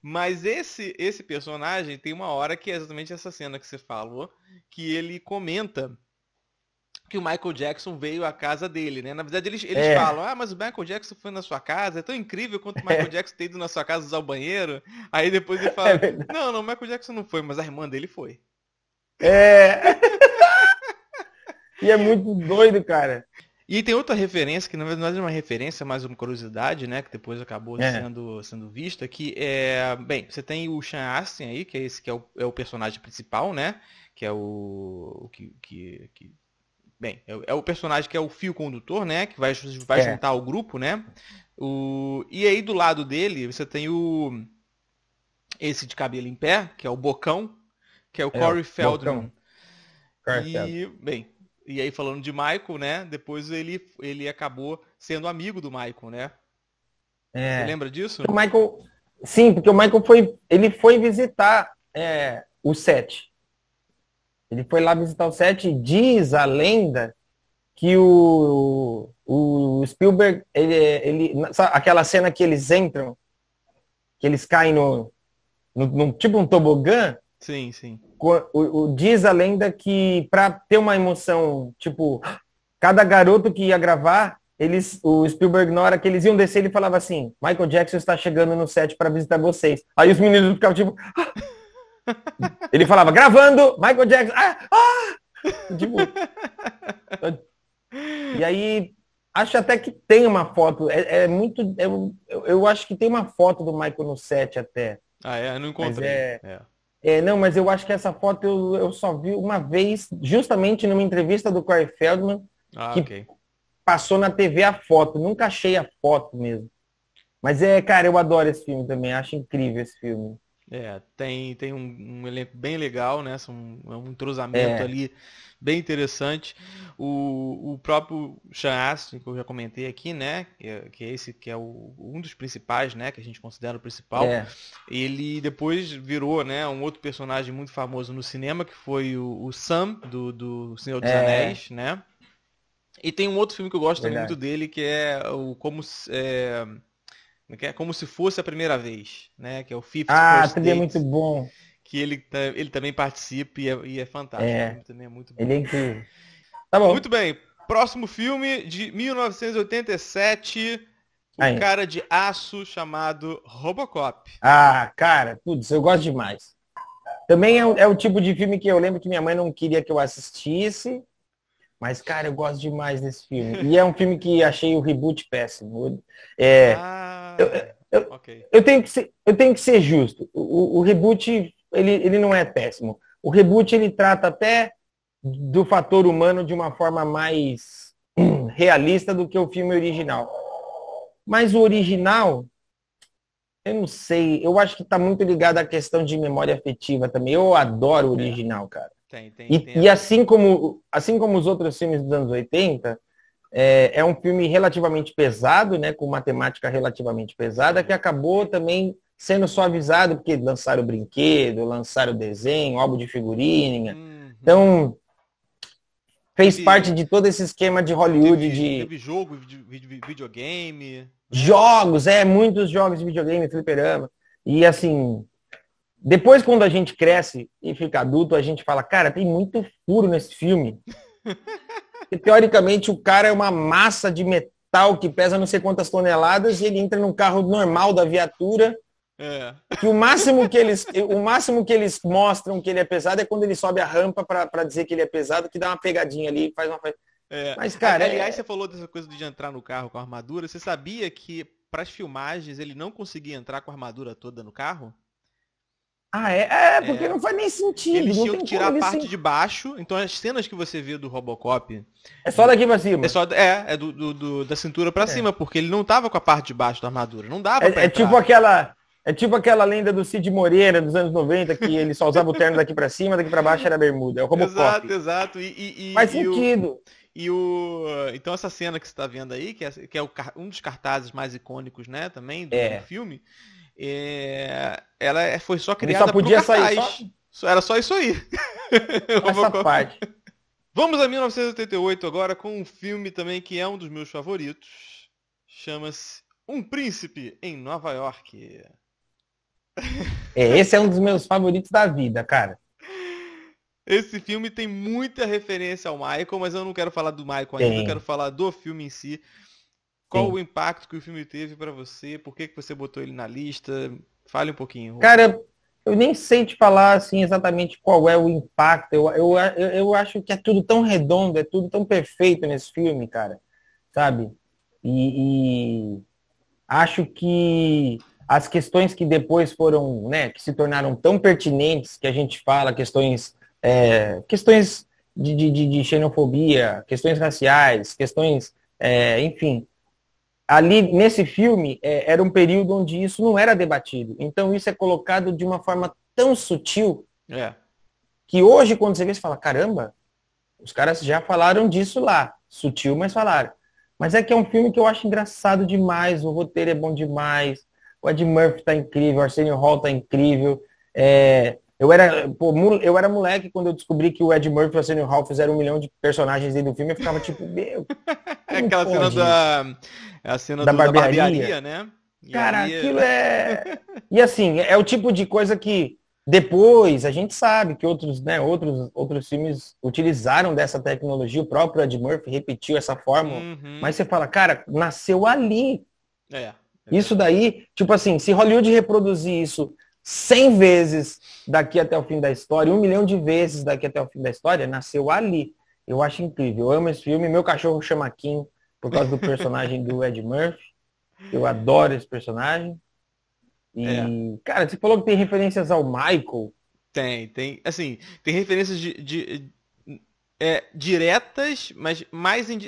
Mas esse personagem tem uma hora que é exatamente essa cena que você falou, que ele comenta que o Michael Jackson veio à casa dele, né? Na verdade, eles falam, mas o Michael Jackson foi na sua casa, é tão incrível quanto o Michael Jackson ter ido na sua casa usar o banheiro. Aí depois ele fala, não, o Michael Jackson não foi, mas a irmã dele foi. E é muito doido, cara. E tem outra referência, que na verdade não é uma referência, mas uma curiosidade, né? Que depois acabou sendo vista, que bem, você tem o Sean Astin aí, que é esse que é o personagem principal, né? Que é bem, é o personagem que é o fio condutor, né? Que vai juntar o grupo, né? E aí do lado dele, você tem esse de cabelo em pé, que é o Bocão, que é o Corey Feldman. Bem, e aí falando de Michael, né? Depois ele acabou sendo amigo do Michael, né? Você lembra disso? O Michael... Sim, porque o Michael foi visitar o set. Ele foi lá visitar o set e diz a lenda que o Spielberg, aquela cena que eles entram, que eles caem num tipo um tobogã. Sim, sim. Diz a lenda que para ter uma emoção, tipo, cada garoto que ia gravar, o Spielberg, na hora que eles iam descer, ele falava assim, Michael Jackson está chegando no set para visitar vocês. Aí os meninos ficavam tipo... Ele falava, gravando, Michael Jackson. Tipo... E aí, acho até que tem uma foto. Eu acho que tem uma foto do Michael no set até. Eu não encontrei. Não, mas eu acho que essa foto eu só vi uma vez, justamente numa entrevista do Corey Feldman, que passou na TV a foto. Nunca achei a foto mesmo. Mas cara, eu adoro esse filme também. Acho incrível esse filme. Tem um elenco bem legal, né? Um entrosamento ali bem interessante. O próprio Sean Astin, que eu já comentei aqui, né? Que é esse que é um dos principais, né? Que a gente considera o principal. Ele depois virou, né? Um outro personagem muito famoso no cinema, que foi o Sam, do Senhor dos Anéis, né? E tem um outro filme que eu gosto muito dele, que é Como se fosse a primeira vez, né? Que é o Fifth First Dates. É muito bom. Que ele também participa e é fantástico. Também é muito bom. Ele é incrível. Tá bom. Muito bem. Próximo filme de 1987, o Aí. cara de aço chamado Robocop. Ah, cara, putz, eu gosto demais. Também é o tipo de filme que eu lembro que minha mãe não queria que eu assistisse, mas, cara, eu gosto demais desse filme. E é um filme que achei o reboot péssimo. É, Ah, eu, ok. eu tenho que ser justo. O reboot, ele não é péssimo. O reboot, ele trata até do fator humano de uma forma mais realista do que o filme original. Mas o original, eu não sei, eu acho que está muito ligado à questão de memória afetiva também. Eu adoro o É, original, cara. tem E essa. assim como os outros filmes dos anos 80, é um filme relativamente pesado, né, com uma temática relativamente pesada, Sim. que acabou também sendo suavizado, porque lançaram o brinquedo, lançaram o desenho, álbum de figurinha. Uhum. Então, fez parte Teve, de todo esse esquema de Hollywood de teve jogo, videogame, né? jogos, muitos jogos de videogame, fliperama. E assim, depois quando a gente cresce e fica adulto, a gente fala, cara, tem muito furo nesse filme. E, teoricamente, o cara é uma massa de metal que pesa não sei quantas toneladas e ele entra num carro normal da viatura, É. que o máximo que eles mostram que ele é pesado é quando ele sobe a rampa para dizer que ele é pesado, que dá uma pegadinha ali, faz uma. É. Mas, cara, Aliás, você falou dessa coisa de entrar no carro com a armadura. Você sabia que para as filmagens ele não conseguia entrar com a armadura toda no carro? Ah, é? Porque É. não faz nem sentido, Eles não tinham que tem como tirar a ele parte sim. de baixo, então as cenas que você vê do Robocop É só daqui pra cima. da cintura pra É. cima, porque ele não tava com a parte de baixo da armadura, não dava pra É tipo entrar. aquela. É tipo aquela lenda do Cid Moreira dos anos 90, que ele só usava o terno daqui pra cima, daqui pra baixo era bermuda. É o Exato, Robocop. exato. Faz sentido. Então essa cena que você está vendo aí, que é um dos cartazes mais icônicos, né, também do É. filme, ela foi só Ele só criada pro podia sair só cartaz. Era só isso aí. essa Robocop. parte. Vamos a 1988 agora com um filme também que é um dos meus favoritos. Chama-se Um Príncipe em Nova York. Esse é um dos meus favoritos da vida, cara. Esse filme tem muita referência ao Michael, mas eu não quero falar do Michael ainda, eu quero Tem, falar do filme em si. Qual o sim. impacto que o filme teve pra você? Por que você botou ele na lista? Fale um pouquinho, Rô. Cara, eu nem sei te falar assim exatamente qual é o impacto. Eu acho que é tudo tão redondo, é tudo tão perfeito nesse filme, cara. Sabe? E acho que as questões que depois foram, né, que se tornaram tão pertinentes, que a gente fala, questões de xenofobia, questões raciais, questões, enfim, ali nesse filme era um período onde isso não era debatido. Então isso é colocado de uma forma tão sutil É, que hoje, quando você vê, você fala, caramba, os caras já falaram disso lá. Sutil, mas falaram. Mas é que é um filme que eu acho engraçado demais, o roteiro é bom demais, o Ed Murphy tá incrível, o Arsenio Hall tá incrível. Eu era moleque quando eu descobri que o Ed Murphy e o Arsenio Hall fizeram 1 milhão de personagens dentro do filme, eu ficava tipo, meu, é como aquela cena pode isso? é a cena Da da barbearia. barbearia, né? E Cara, aí, aquilo é. E assim, é o tipo de coisa que depois a gente sabe que outros, né, outros filmes utilizaram dessa tecnologia, o próprio Ed Murphy repetiu essa fórmula, uhum, mas você fala, cara, nasceu ali. é Isso verdade. daí, tipo assim, se Hollywood reproduzir isso 100 vezes daqui até o fim da história, 1 milhão de vezes daqui até o fim da história, nasceu ali. Eu acho incrível. Eu amo esse filme. Meu cachorro chama Kim por causa do personagem do Ed Murphy. Eu adoro esse personagem. É, E, cara, você falou que tem referências ao Michael. assim, tem referências diretas, mas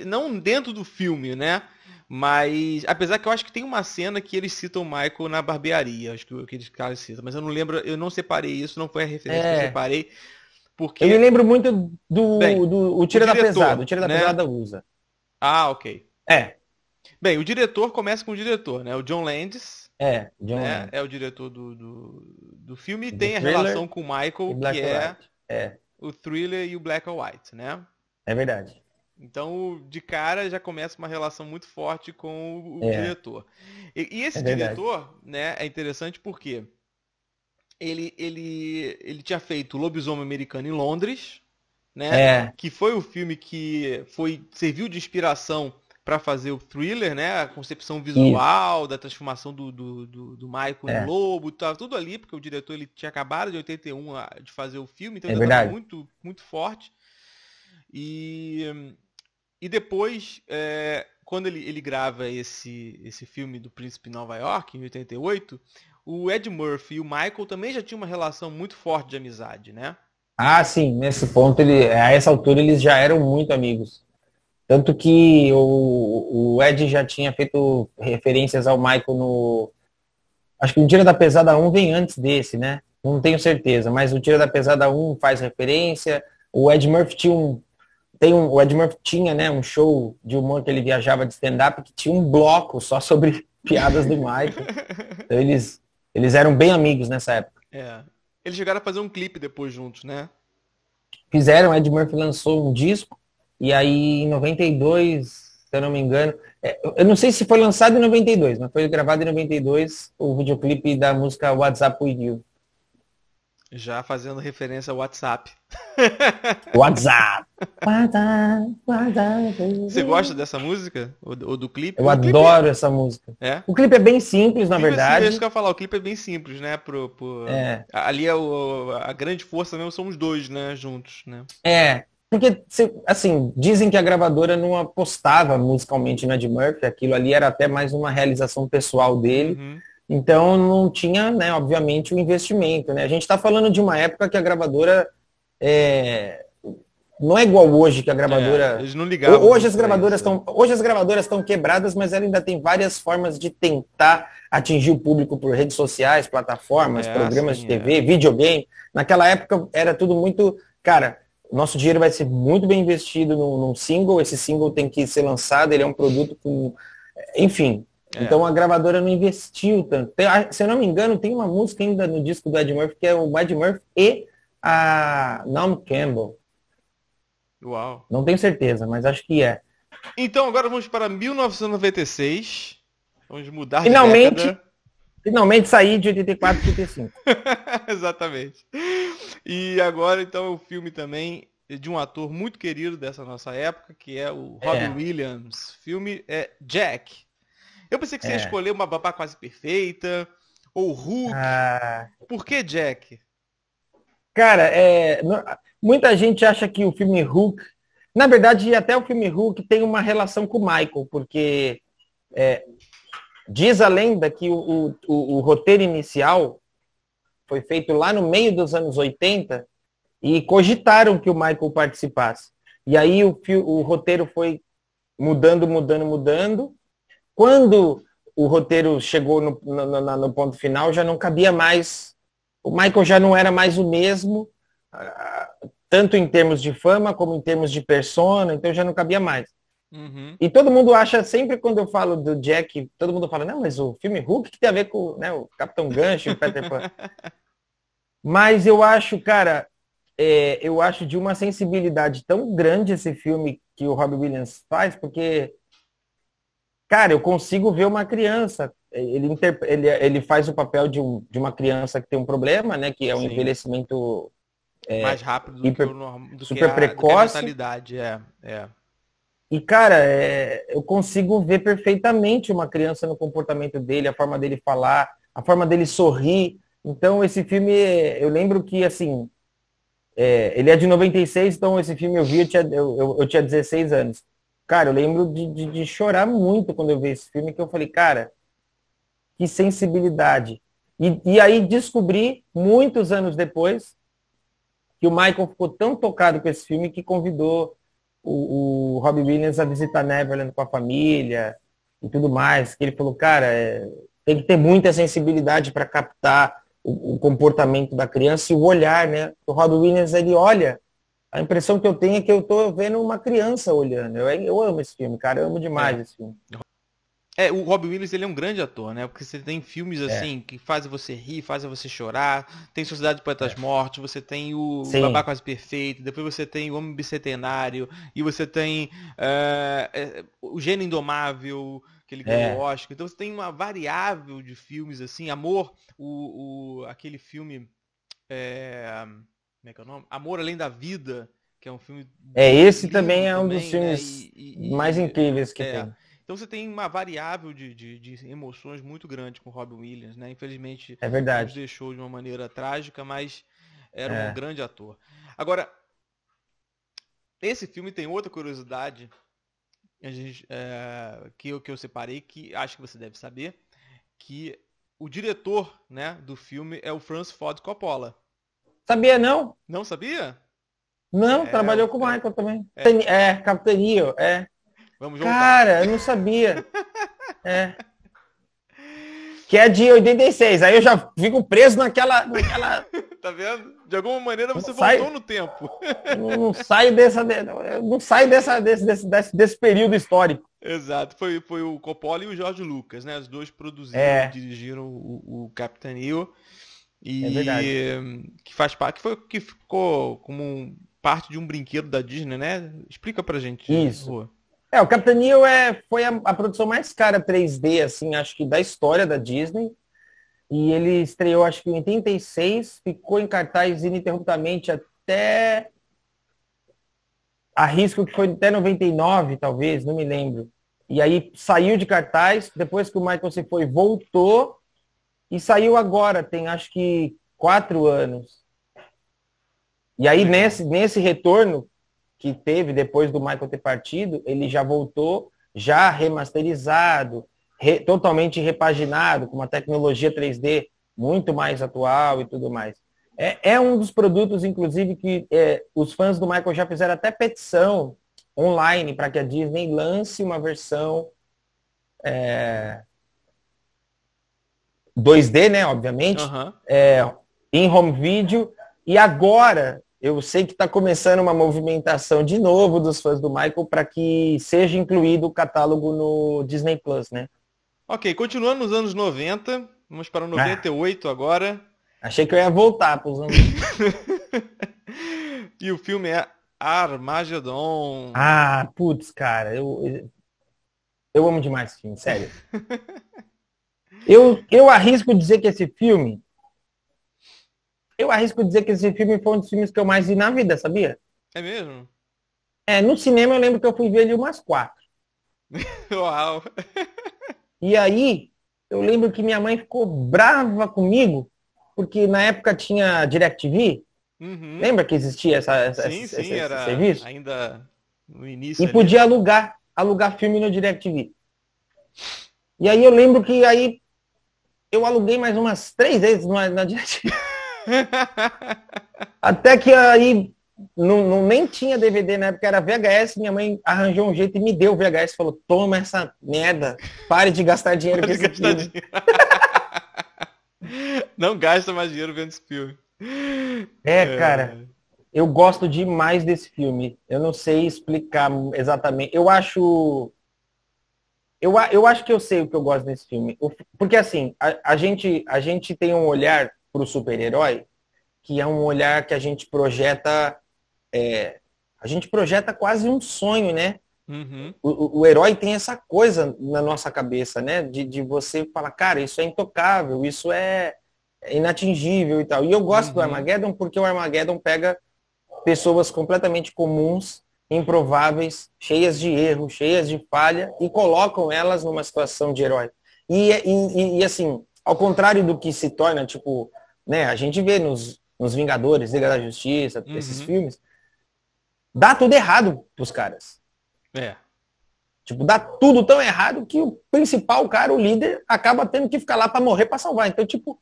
não dentro do filme, né? Mas, apesar que eu acho que tem uma cena que eles citam o Michael na barbearia, acho que aqueles caras citam, mas eu não lembro, eu não separei isso, não foi a referência que eu É, separei, eu me porque, lembro muito bem, do o o Tira da Pesada. diretor, O Tira da né? Pesada usa. Ah, ok. É, Bem, o diretor começa com o diretor, né? O John Landis, John né? Lennon. É o diretor do filme e Do tem a Thriller relação com o e Michael, que Black and é White. o Thriller e o Black and White, né? É verdade. Então, de cara, já começa uma relação muito forte com o É, diretor. E esse é verdade. diretor, né, é interessante porque ele tinha feito Lobisomem Americano em Londres, né? Que foi o filme que serviu de inspiração para fazer o Thriller, né? A concepção visual da transformação do Michael em lobo, tava tudo ali, porque o diretor ele tinha acabado de 81 de fazer o filme, então ainda estava muito, muito forte. E depois, quando ele grava esse filme do Príncipe de Nova York, em 88, o Ed Murphy e o Michael também já tinham uma relação muito forte de amizade, né? Ah, sim, nesse ponto, a essa altura eles já eram muito amigos. Tanto que o Ed já tinha feito referências ao Michael no... Acho que o Tira da Pesada 1 vem antes desse, né? Não tenho certeza, mas o Tira da Pesada 1 faz referência. O Ed Murphy o Ed Murphy tinha, né, um show de humor que ele viajava de stand-up que tinha um bloco só sobre piadas do Michael. Então eles eram bem amigos nessa época. Eles chegaram a fazer um clipe depois juntos, né? Fizeram, Ed Murphy lançou um disco, e aí em 92, se eu não me engano, eu não sei se foi lançado em 92, mas foi gravado em 92 o videoclipe da música What's Up With You. Já fazendo referência ao WhatsApp. WhatsApp. Você gosta dessa música? Ou do clipe? Eu adoro essa música. O clipe é bem simples, na verdade. É isso que eu ia falar, o clipe é bem simples, né? Ali a grande força mesmo são os dois, né? Juntos, né? Porque, assim, dizem que a gravadora não apostava musicalmente no Ed Murphy, aquilo ali era até mais uma realização pessoal dele. Uhum. Então não tinha, né, obviamente, o investimento, né? A gente está falando de uma época que a gravadora não é igual hoje, que a gravadora... Eles não ligavam. Hoje as gravadoras estão quebradas, mas ela ainda tem várias formas de tentar atingir o público por redes sociais, plataformas, programas de TV, videogame. Naquela época era tudo muito... Cara, nosso dinheiro vai ser muito bem investido num single, esse single tem que ser lançado, ele é um produto com... Enfim... Então a gravadora não investiu tanto. Se eu não me engano, tem uma música ainda no disco do Ed Murphy, que é o Ed Murphy e a Naomi Campbell. Uau. Não tenho certeza, mas acho que é. Então agora vamos para 1996. Vamos mudar de década. Finalmente sair de 84 e 85. Exatamente. E agora então o filme também de um ator muito querido dessa nossa época, que é o Robin Williams. O filme é Jack. Eu pensei que você ia escolher Uma Babá Quase Perfeita, ou Hook. Por que Jack? Cara, muita gente acha que o filme Hook... Na verdade, até o filme Hook tem uma relação com o Michael, porque diz a lenda que o roteiro inicial foi feito lá no meio dos anos 80 e cogitaram que o Michael participasse. E aí o roteiro foi mudando. Quando o roteiro chegou no ponto final, já não cabia mais. O Michael já não era mais o mesmo, tanto em termos de fama como em termos de persona, então já não cabia mais. Uhum. E todo mundo acha, sempre quando eu falo do Jack, todo mundo fala, não, mas o filme Hulk que tem a ver com, né, o Capitão Gancho e o Peter Pan. Mas eu acho, cara, eu acho de uma sensibilidade tão grande esse filme que o Robin Williams faz, porque... Cara, eu consigo ver uma criança. Ele faz o papel de uma criança que tem um problema, né? Que é um envelhecimento mais rápido do super precoce. Do que a mentalidade. E, cara, eu consigo ver perfeitamente uma criança no comportamento dele, a forma dele falar, a forma dele sorrir. Então, esse filme, eu lembro que, assim, ele é de 96, então esse filme eu vi, eu tinha 16 anos. Cara, eu lembro de chorar muito quando eu vi esse filme, que eu falei, cara, que sensibilidade. E aí descobri, muitos anos depois, que o Michael ficou tão tocado com esse filme que convidou o Robin Williams a visitar Neverland com a família e tudo mais. Que ele falou, cara, tem que ter muita sensibilidade para captar o comportamento da criança e o olhar, né? O Robin Williams, ele olha. A impressão que eu tenho é que eu tô vendo uma criança olhando. Eu amo esse filme, cara. Eu amo demais esse filme. O Robin Williams, ele é um grande ator, né? Porque você tem filmes assim que fazem você rir, fazem você chorar. Tem Sociedade de Poetas Mortos, você tem o Babá Quase Perfeito, depois você tem o Homem Bicentenário, e você tem o Gênio Indomável, que ele ganhou o Oscar. Então você tem uma variável de filmes assim. Amor, aquele filme... como é que é o nome? Amor Além da Vida, que é um filme Esse lindo também é um dos também, né? filmes mais incríveis que tem. Então você tem uma variável de emoções muito grande com o Robin Williams, né? Infelizmente É nos verdade. deixou de uma maneira trágica, mas era um É. grande ator. Agora, esse filme tem outra curiosidade que eu separei, que acho que você deve saber, que o diretor, né, do filme é o Francis Ford Coppola. Sabia não? Não sabia? Não, trabalhou com o Michael também. Capitania, Vamos voltar. Cara, eu não sabia. Que é de 86. Aí eu já fico preso naquela... Tá vendo? De alguma maneira você sai, voltou no tempo. Não saio desse período histórico. Exato. Foi o Coppola e o George Lucas, né? Os dois produziram e dirigiram o Captain EO. É verdade. Que faz parte, que ficou como parte de um brinquedo da Disney, né? Explica pra gente. Isso. Rua. O Captain Neo foi a produção mais cara 3D, assim, acho que da história da Disney. E ele estreou, acho que em 86, ficou em cartaz ininterruptamente até... Arrisco que foi até 99, talvez, não me lembro. E aí saiu de cartaz, depois que o Michael se foi, voltou e saiu agora, tem acho que 4 anos. E aí nesse retorno que teve depois do Michael ter partido, ele já voltou, já remasterizado, totalmente repaginado, com uma tecnologia 3D muito mais atual e tudo mais. É um dos produtos, inclusive, que os fãs do Michael já fizeram até petição online para que a Disney lance uma versão 2D, né, obviamente, em home video. E agora, eu sei que está começando uma movimentação de novo dos fãs do Michael para que seja incluído o catálogo no Disney Plus, né? Ok, continuando nos anos 90, vamos para 98 agora. Achei que eu ia voltar para os anos. E o filme é Armageddon. Putz, cara, eu amo demais esse filme, sério. Eu arrisco dizer que esse filme foi um dos filmes que eu mais vi na vida, sabia? É mesmo? No cinema eu lembro que eu fui ver ele umas 4. Uau! E aí, eu lembro que minha mãe ficou brava comigo, porque na época tinha DirecTV. Uhum. Lembra que existia esse serviço? Ainda no início. E podia alugar filme no DirecTV. E aí eu lembro que aí eu aluguei mais umas 3 vezes na DirecTV. Até que aí nem tinha DVD na época, era VHS, minha mãe arranjou um jeito e me deu o VHS, falou, toma essa merda, pare de gastar dinheiro com esse filme. Não gasta mais dinheiro vendo esse filme. Cara, eu gosto demais desse filme, eu não sei explicar exatamente, eu acho que eu sei o que eu gosto desse filme, porque assim, a gente tem um olhar para o super-herói, que é um olhar que a gente projeta quase um sonho, né? Uhum. O herói tem essa coisa na nossa cabeça, né? De você falar, cara, isso é intocável, isso é inatingível e tal. E eu gosto do Armageddon porque o Armageddon pega pessoas completamente comuns, improváveis, cheias de erro, cheias de falha, e colocam elas numa situação de herói. E assim, ao contrário do que se torna, tipo, né? A gente vê nos Vingadores, Liga da Justiça, esses filmes, dá tudo errado pros caras. Tipo, dá tudo tão errado que o principal cara, o líder, acaba tendo que ficar lá pra morrer pra salvar. Então, tipo,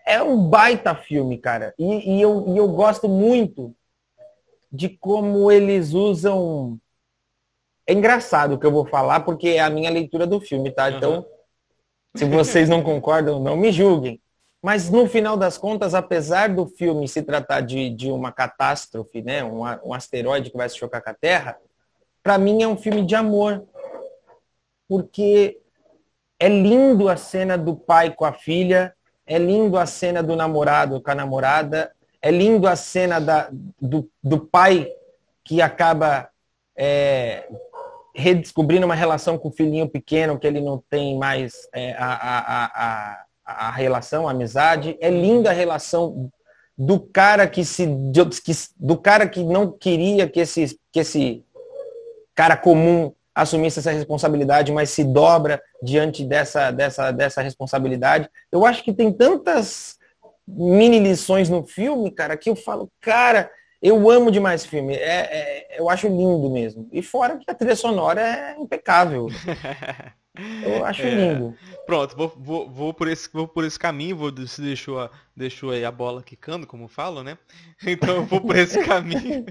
é um baita filme, cara. E eu gosto muito de como eles usam... É engraçado o que eu vou falar, porque é a minha leitura do filme, tá? Então, se vocês não concordam, não me julguem. Mas, no final das contas, apesar do filme se tratar de uma catástrofe, né? Um asteroide que vai se chocar com a Terra, para mim é um filme de amor. Porque é lindo a cena do pai com a filha, é lindo a cena do namorado com a namorada, é lindo a cena do pai que acaba redescobrindo uma relação com o filhinho pequeno, que ele não tem mais a relação, a amizade. É linda a relação do cara do cara que não queria que esse cara comum assumisse essa responsabilidade, mas se dobra diante dessa responsabilidade. Eu acho que tem tantas mini lições no filme, cara, que eu falo, cara, eu amo demais esse filme. Eu acho lindo mesmo. E fora que a trilha sonora é impecável. Eu acho lindo. Pronto, vou por esse caminho, você deixou aí a bola quicando, como falam, né? Então eu vou por esse caminho.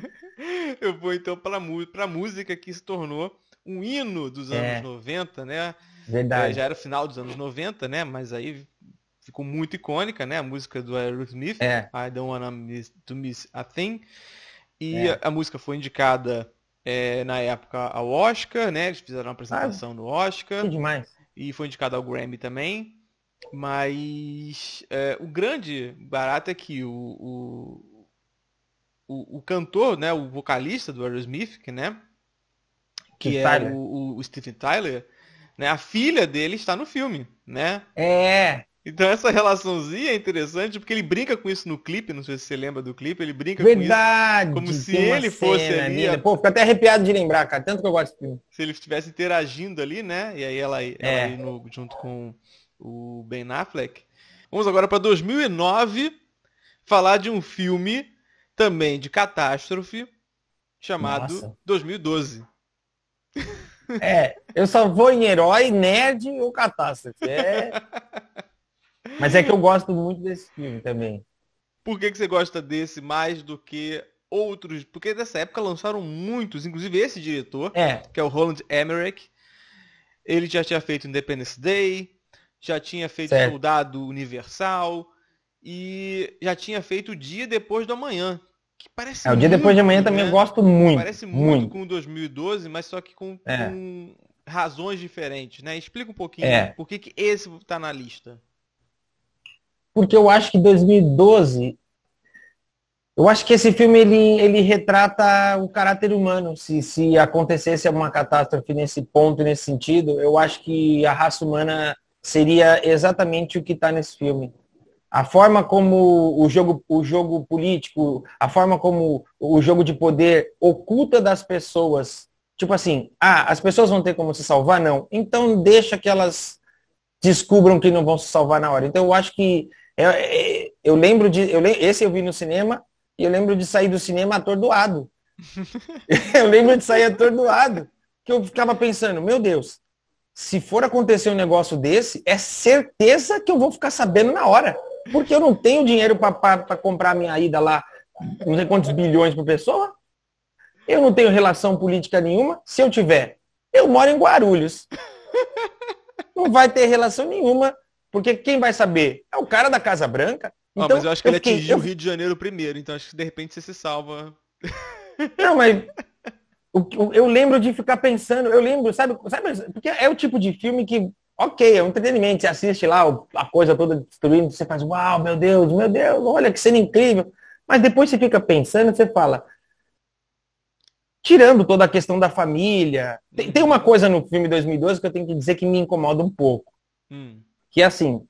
Eu vou então para música que se tornou um hino dos anos 90, né? Verdade. Já era final dos anos 90, né? Mas aí ficou muito icônica, né? A música do Aerosmith, I Don't Wanna Miss a Thing. E a música foi indicada na época ao Oscar, né? Eles fizeram uma apresentação no Oscar. Que demais. E foi indicado ao Grammy também. Mas o grande barato é que o cantor, né? O vocalista do Aerosmith, né? Que é o Steven Tyler, né? A filha dele está no filme, né? Então essa relaçãozinha é interessante, porque ele brinca com isso no clipe, não sei se você lembra do clipe, ele brinca com isso como se ele fosse ali. Pô, fico até arrepiado de lembrar, cara, tanto que eu gosto desse filme. Se ele estivesse interagindo ali, né? E aí ela junto com o Ben Affleck. Vamos agora para 2009, falar de um filme também de catástrofe, chamado 2012. Eu só vou em herói, nerd ou catástrofe. Mas é que eu gosto muito desse filme também. Por que você gosta desse mais do que outros? Porque nessa época lançaram muitos, inclusive esse diretor, que é o Roland Emmerich. Ele já tinha feito Independence Day, já tinha feito Soldado Universal e já tinha feito O Dia Depois do Amanhã. Que parece o Dia Depois de Amanhã também eu gosto muito. Parece muito com 2012, mas só que com razões diferentes, né? Explica um pouquinho por que esse está na lista. Porque eu acho que 2012, eu acho que esse filme ele retrata o caráter humano. Se acontecesse uma catástrofe nesse ponto, nesse sentido, eu acho que a raça humana seria exatamente o que está nesse filme. A forma como o jogo político, a forma como o jogo de poder oculta das pessoas, tipo assim, as pessoas vão ter como se salvar? Não. Então deixa que elas descubram que não vão se salvar na hora. Então eu acho que esse eu vi no cinema e eu lembro de sair do cinema atordoado. Eu lembro de sair atordoado, que eu ficava pensando, meu Deus, se for acontecer um negócio desse, é certeza que eu vou ficar sabendo na hora. Porque eu não tenho dinheiro para comprar minha ida lá, não sei quantos bilhões por pessoa. Eu não tenho relação política nenhuma. Se eu tiver, eu moro em Guarulhos. Não vai ter relação nenhuma, porque quem vai saber é o cara da Casa Branca. Então, mas eu acho que ele atingiu o Rio de Janeiro primeiro, então acho que de repente você se salva. Não, mas eu lembro de ficar pensando, eu lembro, sabe, porque é o tipo de filme que, ok, é um entretenimento, você assiste lá a coisa toda destruindo, você faz, uau, meu Deus, olha que cena incrível. Mas depois você fica pensando, você fala, tirando toda a questão da família, tem uma coisa no filme 2012 que eu tenho que dizer que me incomoda um pouco. Que é assim,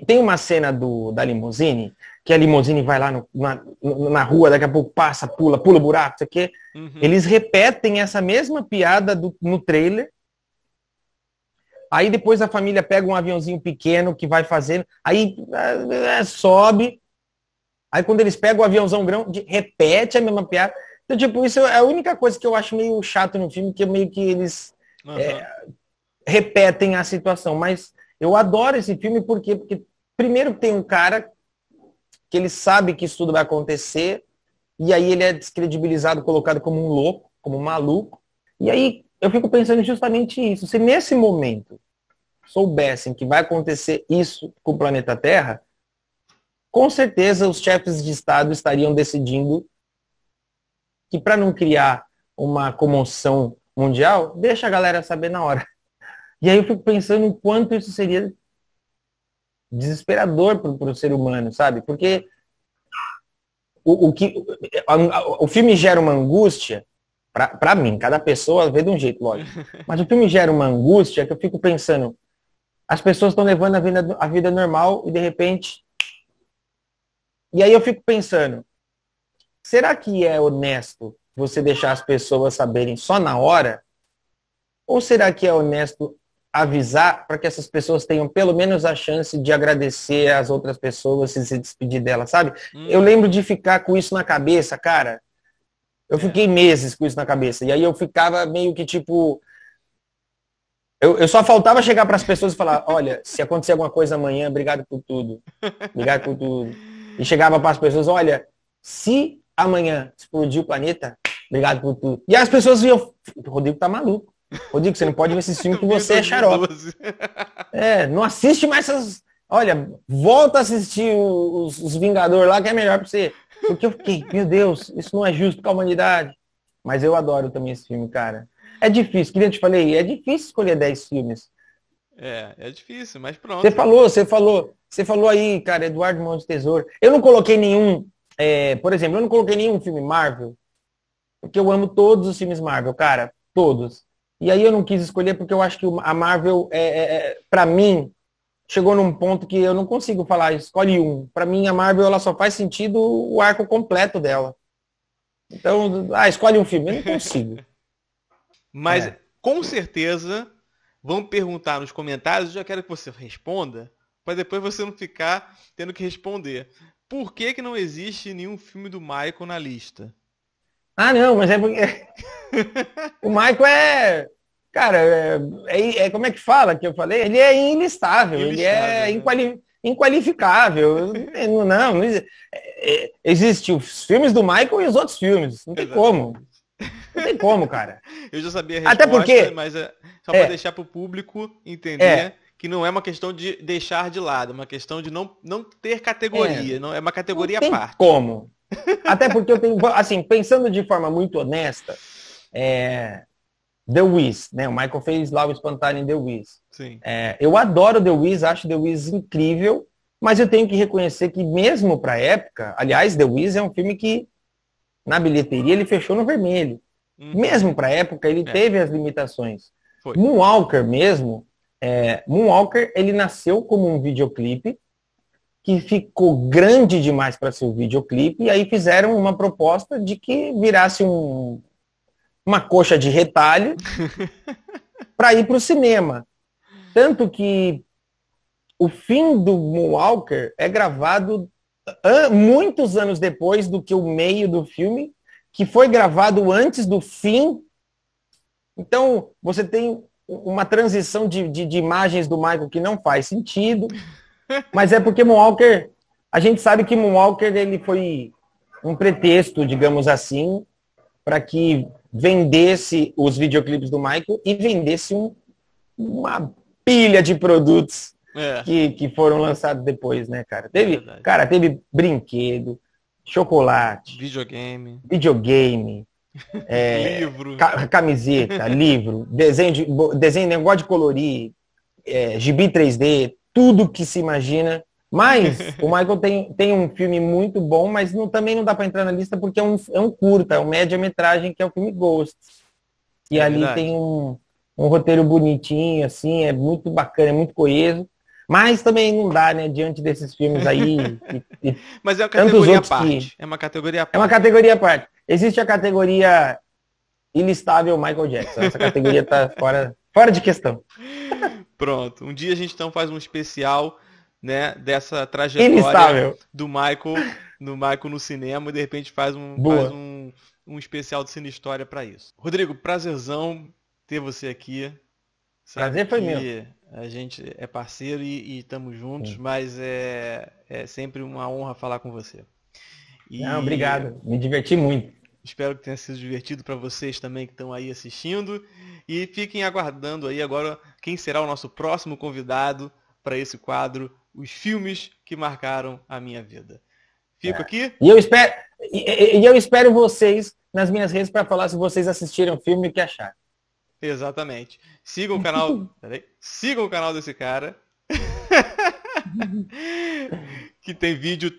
tem uma cena da limusine, que a limusine vai lá na rua, daqui a pouco passa, pula buraco, isso aqui. Eles repetem essa mesma piada no trailer. Aí depois a família pega um aviãozinho pequeno que vai fazendo, aí sobe. Aí quando eles pegam o aviãozão grande, repete a mesma piada. Então, tipo, isso é a única coisa que eu acho meio chato no filme, que é meio que eles repetem a situação. Mas eu adoro esse filme porque primeiro tem um cara que ele sabe que isso tudo vai acontecer, e aí ele é descredibilizado, colocado como um louco, como um maluco. E aí eu fico pensando justamente isso. Se nesse momento soubessem que vai acontecer isso com o planeta Terra, com certeza os chefes de Estado estariam decidindo que, para não criar uma comoção mundial, deixa a galera saber na hora. E aí eu fico pensando o quanto isso seria desesperador para o ser humano, sabe? Porque o filme gera uma angústia, para mim, cada pessoa vê de um jeito, lógico. Mas o filme gera uma angústia que eu fico pensando, as pessoas estão levando a vida normal e de repente E aí eu fico pensando, será que é honesto você deixar as pessoas saberem só na hora? Ou será que é honesto avisar para que essas pessoas tenham pelo menos a chance de agradecer às outras pessoas e se despedir delas, sabe? Eu lembro de ficar com isso na cabeça, cara. Eu fiquei meses com isso na cabeça. E aí eu ficava meio que tipo... Eu só faltava chegar para as pessoas e falar, olha, se acontecer alguma coisa amanhã, obrigado por tudo. Obrigado por tudo. E chegava para as pessoas, olha, se amanhã explodir o planeta, obrigado por tudo. E as pessoas viam, o Rodrigo tá maluco. Rodrigo, você não pode ver esse filme que você é xarope. Não assiste mais essas... Olha, volta a assistir os Vingadores lá, que é melhor para você. Porque eu fiquei, meu Deus, isso não é justo com a humanidade. Mas eu adoro também esse filme, cara. É difícil, que nem eu te falei, é difícil escolher 10 filmes. É difícil, mas pronto. Você falou aí, cara, Eduardo Mão de Tesouro. Eu não coloquei nenhum, por exemplo, eu não coloquei nenhum filme Marvel, porque eu amo todos os filmes Marvel, cara, todos. E aí eu não quis escolher porque eu acho que a Marvel, pra mim, chegou num ponto que eu não consigo falar, escolhe um. Pra mim, a Marvel, ela só faz sentido o arco completo dela. Então, escolhe um filme. Eu não consigo. Mas, com certeza, vão perguntar nos comentários, eu já quero que você responda, para depois você não ficar tendo que responder. Por que não existe nenhum filme do Michael na lista? Ah, não, mas é porque... O Michael é... Cara, como é que fala que eu falei? Ele é ilistável, ele é inqualificável. Não existe os filmes do Michael e os outros filmes. Não tem como. Não tem como, cara. Eu já sabia a resposta, até porque, mas só para deixar para o público entender que não é uma questão de deixar de lado, é uma questão de não ter categoria. Não é uma categoria à parte. Como? Até porque eu tenho, assim, pensando de forma muito honesta, The Wiz, né? O Michael fez lá o Espantalho em The Wiz. Sim. Eu adoro The Wiz, acho The Wiz incrível, mas eu tenho que reconhecer que mesmo para a época, aliás, The Wiz é um filme que na bilheteria ele fechou no vermelho. Mesmo para a época, ele teve as limitações. Foi. Moonwalker mesmo, Moonwalker, ele nasceu como um videoclipe que ficou grande demais para ser um videoclipe, e aí fizeram uma proposta de que virasse uma coxa de retalho para ir para o cinema. Tanto que o fim do Moonwalker é gravado muitos anos depois do que o meio do filme, que foi gravado antes do fim. Então, você tem uma transição de imagens do Michael que não faz sentido, mas é porque Moonwalker, a gente sabe que Moonwalker ele foi um pretexto, digamos assim, para que vendesse os videoclipes do Michael e vendesse uma pilha de produtos que foram lançados depois, né, cara? Teve brinquedo, chocolate, videogame, livro, camiseta, livro, desenho, negócio de colorir, gibi 3D, tudo que se imagina. Mas o Michael tem um filme muito bom, mas também não dá para entrar na lista porque é um curta, é um média-metragem que é o filme Ghost. E ali verdade. Tem um roteiro bonitinho, assim, é muito bacana, é muito coeso. Mas também não dá, né, diante desses filmes aí. Mas é uma categoria à parte. É uma categoria à parte. É uma categoria à parte. Existe a categoria ilistável Michael Jackson. Essa categoria tá fora de questão. Pronto. Um dia a gente então faz um especial, né, dessa trajetória do Michael no cinema e de repente faz um especial de Cine História para isso. Rodrigo, prazerzão ter você aqui. Prazer foi meu. A gente é parceiro e estamos juntos, mas é sempre uma honra falar com você. Não, obrigado. Me diverti muito. Espero que tenha sido divertido para vocês também que estão aí assistindo. E fiquem aguardando aí agora quem será o nosso próximo convidado para esse quadro, os filmes que marcaram a minha vida. Fico aqui. E eu espero vocês nas minhas redes para falar se vocês assistiram o filme e o que acharam. Exatamente. Sigam o canal. Sigam o canal desse cara. Que tem vídeo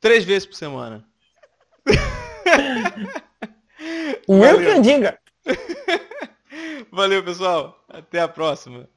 3 vezes por semana. O meu que diga. Valeu, pessoal. Até a próxima.